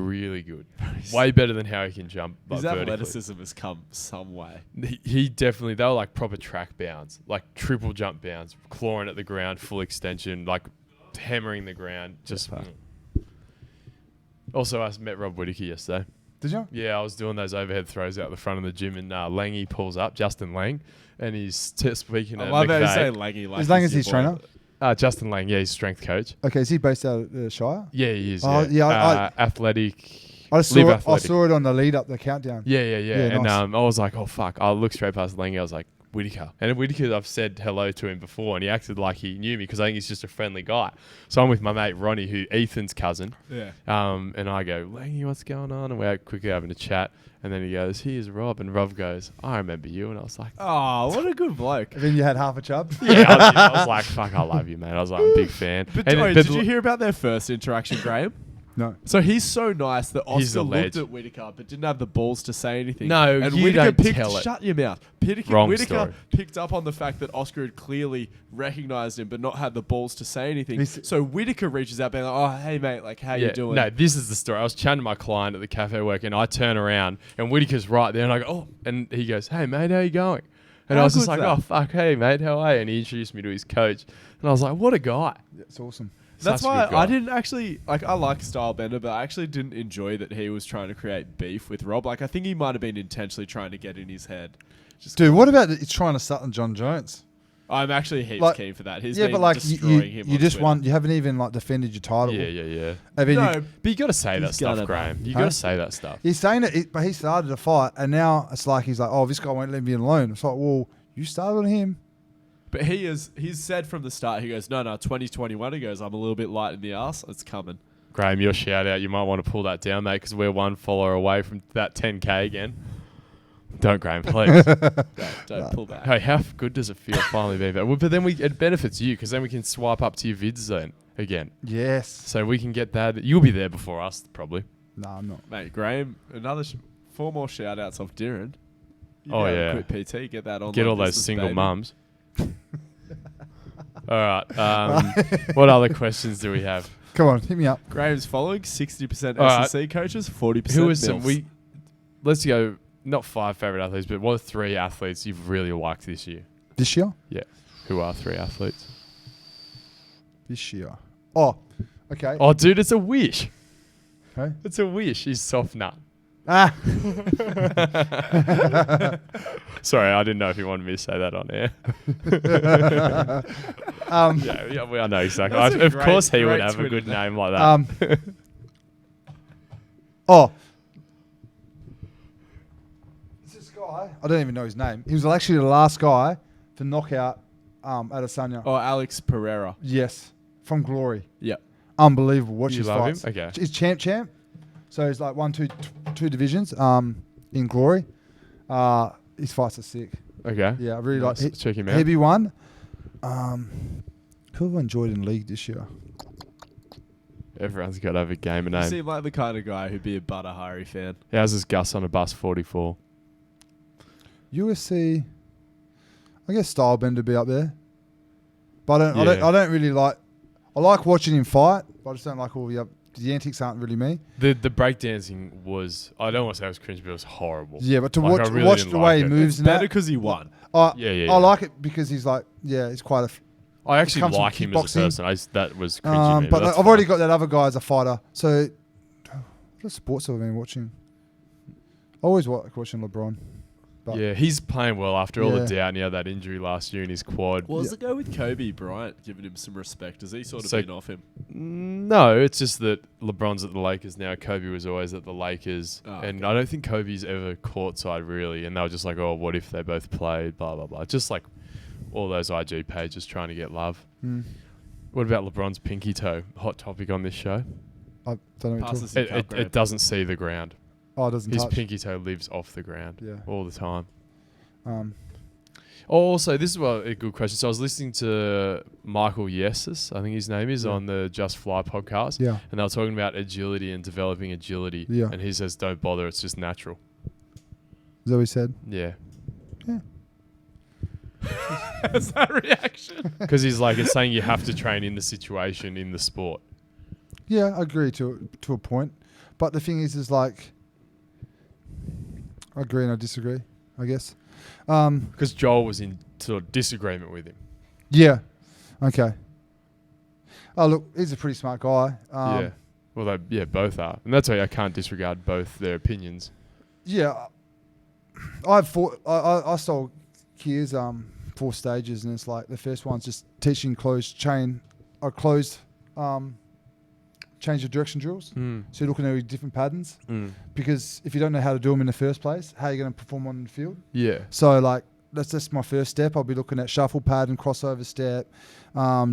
good. Way better than how he can jump. His Like, athleticism has come some way. he definitely, they were like proper track bounds, like triple jump bounds, clawing at the ground, full extension, like hammering the ground. Just. Also, I met Rob Whittaker yesterday. Did you? Yeah, I was doing those overhead throws out the front of the gym, and Langy pulls up, Justin Lang, and he's speaking I to love how you McVeigh. say Langy like Is Lang he's his your boy. trainer? Justin Lang, yeah, he's strength coach. Okay, is he based out of the Shire? Yeah, he is. Oh, yeah, athletic. I Live saw athletic. it on the lead up, the countdown. Yeah. And nice. I was like, oh fuck! I looked straight past Langy. I was like, Whittaker. And Whittaker, I've said hello to him before, and he acted like he knew me because I think he's just a friendly guy. So I'm with my mate Ronnie, who Ethan's cousin. Yeah. And I go, Langy, what's going on? And we're quickly having a chat. And then he goes, here's Rob. And Rob goes, I remember you. And I was like, Oh, what a good bloke. And then you had half a chub. yeah, I was like, fuck, I love you, mate. I was like, I'm a big fan. But, And- wait, but did you hear about their first interaction, Graeme? No. So he's so nice that He's Oscar a looked ledge. at Whittaker but didn't have the balls to say anything. No, and you Whittaker don't tell it. Shut your mouth. Wrong Whittaker story. picked up on the fact that Oscar had clearly recognised him but not had the balls to say anything. He's- So Whittaker reaches out being like, oh, hey, mate, like, how you doing? No, this is the story. I was chatting to my client at the cafe work, and I turn around, and Whittaker's right there, and I go, oh, and he goes, hey, mate, how you going? And How I was just good's like, that? oh, fuck, hey, mate, how are you? And he introduced me to his coach, and I was like, what a guy. It's awesome. That's Such a why good guy. I didn't actually, like, I like Stylebender, but I actually didn't enjoy that he was trying to create beef with Rob. Like, I think he might have been intentionally trying to get in his head. Just Dude, what about it's trying to Sutton John Jones? I'm actually heaps Like- keen for that. He's Yeah, been but like destroying him you on just Twitter. won. You haven't even like defended your title. Yeah. I mean, No, But you got to say that He's stuff, gonna- Graham. You Huh? got to say that stuff. he's saying it, but he started a fight, and now it's like he's like, oh, this guy won't leave me alone. It's like, well, you started on him. but he's said from the start, he goes, no, 2021, he goes, I'm a little bit light in the arse. It's coming. Graham, your shout out, you might want to pull that down, mate, because we're one follower away from that 10K again. Don't, Graham, please. Don't pull back. Hey, how good does it feel finally being back? Well, but then it benefits you because then we can swipe up to your vids then again. Yes. So we can get that. You'll be there before us, probably. No, I'm not. Mate, Graeme, another 4 more shout outs off Darren. You Oh, gotta yeah. Quit PT, get that on. Get all those single mums. All right. What other questions do we have? Come on, hit me up. Graham's following 60% All right. SSC coaches, 40% Who are some milfs. let's go, not 5 favorite athletes, but what are 3 athletes you've really liked this year? This year? Who are 3 athletes? This year. Oh, okay. Oh, dude, it's a wish. Okay. It's a wish. He's soft nut. Ah. Sorry, I didn't know if you wanted me to say that on air. I know exactly. That's a Of great- course he would great have a Twitter good name. name like that. Oh. It's this guy. I don't even know his name. He was actually the last guy to knock out Adesanya. Oh, Alex Pereira. Yes. From Glory. Yep. Unbelievable. Watch You his love fights. him? Okay. He's champ. So he's like two divisions in Glory. his fights are sick. Okay. Yeah, I really Nice. like. Check him out. Heavy one. Who have I enjoyed in the league this year? Everyone's got to have a game of You name. seem like the kind of guy who'd be a Butter Hari fan. How's his Gus on a bus 44? USC. I guess Stylebender be up there, but I Yeah. don't really like. I like watching him fight, but I just don't like all the antics. Aren't really me. The breakdancing was, I don't want to say it was cringe, but it was horrible. Yeah, but to Like, I watch really watch didn't the like way he it. moves It's and better that. because he won. Yeah. I like it because he's like, he's quite a. I actually comes from like him as a kickboxing. person. That was cringy. to me, But that's I've already fine. got that other guy as a fighter. So, what sports have I been watching? I always like watching LeBron. But Yeah, he's playing well after all the Yeah. doubt, and he had that injury last year in his quad. Well, does it go with Kobe Bryant giving him some respect? Has he sort of So- been off him? No, it's just that LeBron's at the Lakers now. Kobe was always at the Lakers. Oh, And okay. I don't think Kobe's ever courtside, really. And they were just like, oh, what if they both played, blah, blah, blah. Just like all those IG pages trying to get love. mm, What about LeBron's pinky toe? Hot topic on this show. I don't know. What Pass you're us talking. your cup, Graeme. It doesn't see the ground. Oh, it doesn't His touch. pinky toe lives off the ground Yeah. all the time. Oh, Also, this is a good question. So I was listening to Michael Yesus, I think his name is, Yeah. on the Just Fly podcast. Yeah. And they were talking about agility and developing agility. Yeah. And he says, don't bother, it's just natural. Is that what he said? Yeah. Yeah. That's that reaction. Because he's like, it's saying you have to train in the situation, in the sport. Yeah, I agree to a point. But the thing is like, I agree and I disagree, I guess. Because Joel was in sort of disagreement with him. Yeah. Okay. Oh, look, he's a pretty smart guy. Yeah. Well, both are. And that's why I can't disregard both their opinions. Yeah. I stole Kier's 4 stages, and it's like the first one's just teaching change of direction drills. Mm. So you're looking at different patterns, Mm. because if you don't know how to do them in the first place, how are you going to perform on the field? Yeah. So like that's just my first step. I'll be looking at shuffle pattern, crossover step,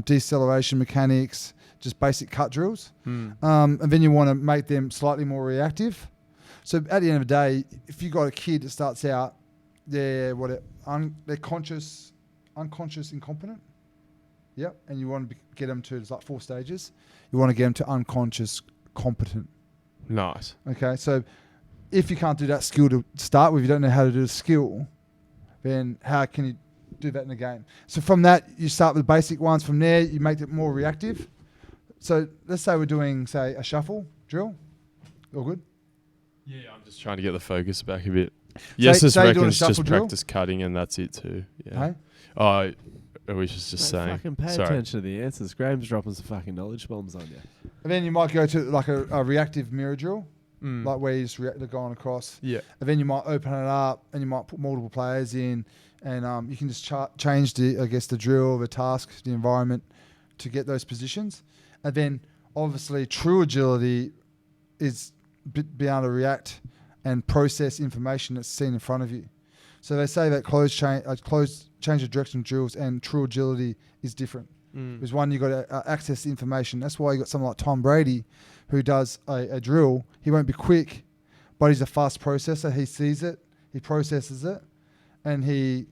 deceleration mechanics, just basic cut drills. Mm. And then you want to make them slightly more reactive. So at the end of the day, if you got a kid that starts out, they're unconscious, incompetent. Yep. And you want to get them to, it's like 4 stages. You want to get them to unconscious, competent. Nice. Okay. So if you can't do that skill to start with, you don't know how to do the skill, then how can you do that in the game? So from that, you start with basic ones. From there, you make it more reactive. So let's say we're doing, say, a shuffle drill. All good? Yeah, I'm just trying to get the focus back a bit. Say Yes, this you're doing a reckons shuffle just drill. practice cutting and that's it too. Yeah. Hey? Oh, I was just saying. Fucking pay Sorry. attention to the answers. Graham's dropping some fucking knowledge bombs on you. And then you might go to like a reactive mirror drill, Mm. like where you just react to going across. Yeah. And then you might open it up and you might put multiple players in, and you can just change the drill, the task, the environment to get those positions. And then obviously true agility is being able to react and process information that's seen in front of you. So they say that closed change of direction drills and true agility is different. Mm. There's one, you got to access the information. That's why you got someone like Tom Brady, who does a drill. He won't be quick, but he's a fast processor. He sees it, he processes it, and he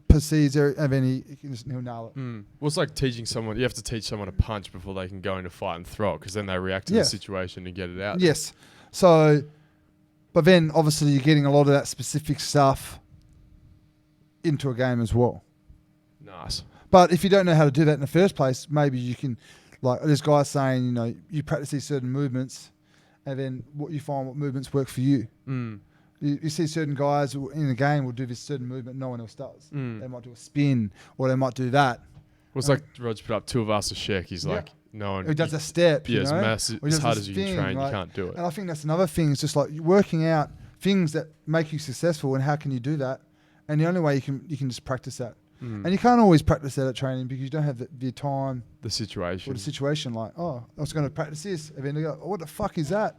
perceives it, and then he'll nail it. Mm. Well, it's like teaching someone. You have to teach someone to punch before they can go into fight and throw it, because then they react to Yeah. the situation and get it out. Yes. So, but then obviously you're getting a lot of that specific stuff into a game as well. Nice. But if you don't know how to do that in the first place, maybe you can, like this guy's saying, you practice these certain movements, and then what you find what movements work for you. Mm. You see certain guys who in the game will do this certain movement no one else does. Mm. They might do a spin, or they might do that. Well, it's like Roger put up 2 of us a check. He's Yeah. like, no one. Who does a step, Yeah, you as know? massive, Or he as does hard this as you can thing, train, like- you can't do it. And I think that's another thing. It's just like working out things that make you successful, and how can you do that? And the only way you can just practice that. Mm. And you can't always practice that at training because you don't have the time The or situation. the situation. Like, oh, I was going to practice this, and then they go, oh, what the fuck is that?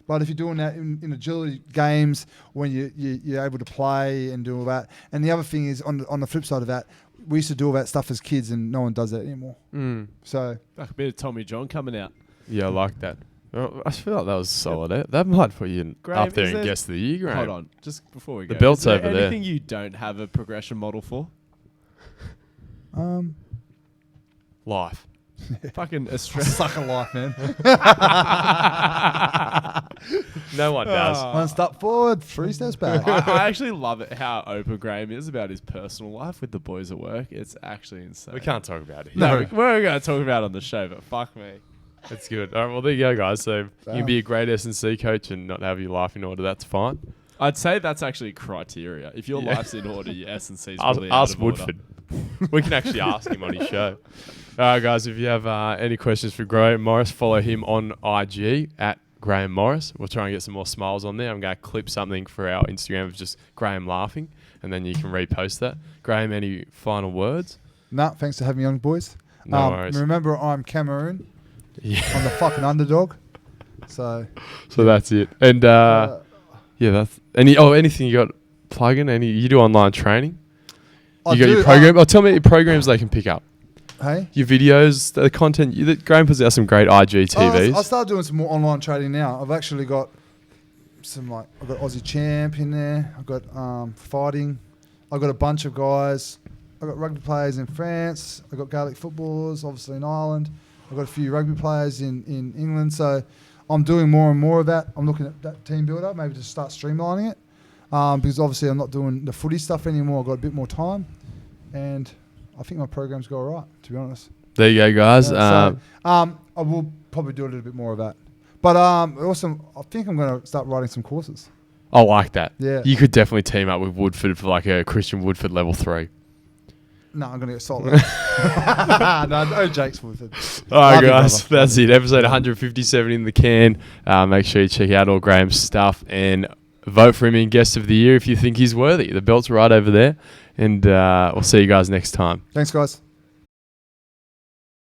But if you're doing that in agility games, when you're able to play and do all that, and the other thing is on the flip side of that, we used to do all that stuff as kids, and no one does that anymore. Mm. So Like a bit of Tommy John coming out. Yeah, I like that. Oh, I feel like that was solid. That might put you Graeme, up there is and there- guess of the year, Graeme. Hold on, just before we The go. belt's is there over there. anything you don't have a progression model for? Life. Fucking Australia. Suck a life, man. No one does. One step forward, 3 steps back. I actually love it how open Graeme is about his personal life with the boys at work. It's actually insane. We can't talk about it. No, we're going to talk about it on the show, but fuck me. It's good. All right, well, there you go, guys. So you Damn. can be a great S&C coach and not have your life in order. That's fine. I'd say that's actually criteria. If your Yeah. life's in order, your S&C's Ask, probably out ask of order. Woodford. We can actually ask him on his show. All right, guys, if you have any questions for Graeme Morris, follow him on IG at Graeme Morris. We'll try and get some more smiles on there. I'm going to clip something for our Instagram of just Graeme laughing, and then you can repost that. Graeme, any final words? Nah, thanks for having me on, boys. No worries. Remember, I'm Cameroon. Yeah. I'm the fucking underdog. So that's it. And yeah, that's anything you got plugging? You do online training? I You got your program? Tell me your programs they can pick up. Hey? Your videos, the content. Graeme puts out some great IGTVs. I started doing some more online trading now. I've actually got I've got Aussie Champ in there. I've got fighting. I've got a bunch of guys. I've got rugby players in France. I've got Gaelic footballers, obviously in Ireland. I've got a few rugby players in England. So I'm doing more and more of that. I'm looking at that team builder, maybe to start streamlining it. Because obviously I'm not doing the footy stuff anymore. I've got a bit more time. And I think my programs go all right, to be honest. There you go, guys. I will probably do a little bit more of that. But also, I think I'm going to start writing some courses. I like that. Yeah. You could definitely team up with Woodford for like a Christian Woodford level 3. No, I'm going to get solid. no Jake's Woodford. All right, Love you, guys. brother. That's it. Episode 157 in the can. Make sure you check out all Graeme's stuff and vote for him in Guest of the Year if you think he's worthy. The belt's right over there. And we'll see you guys next time. Thanks, guys.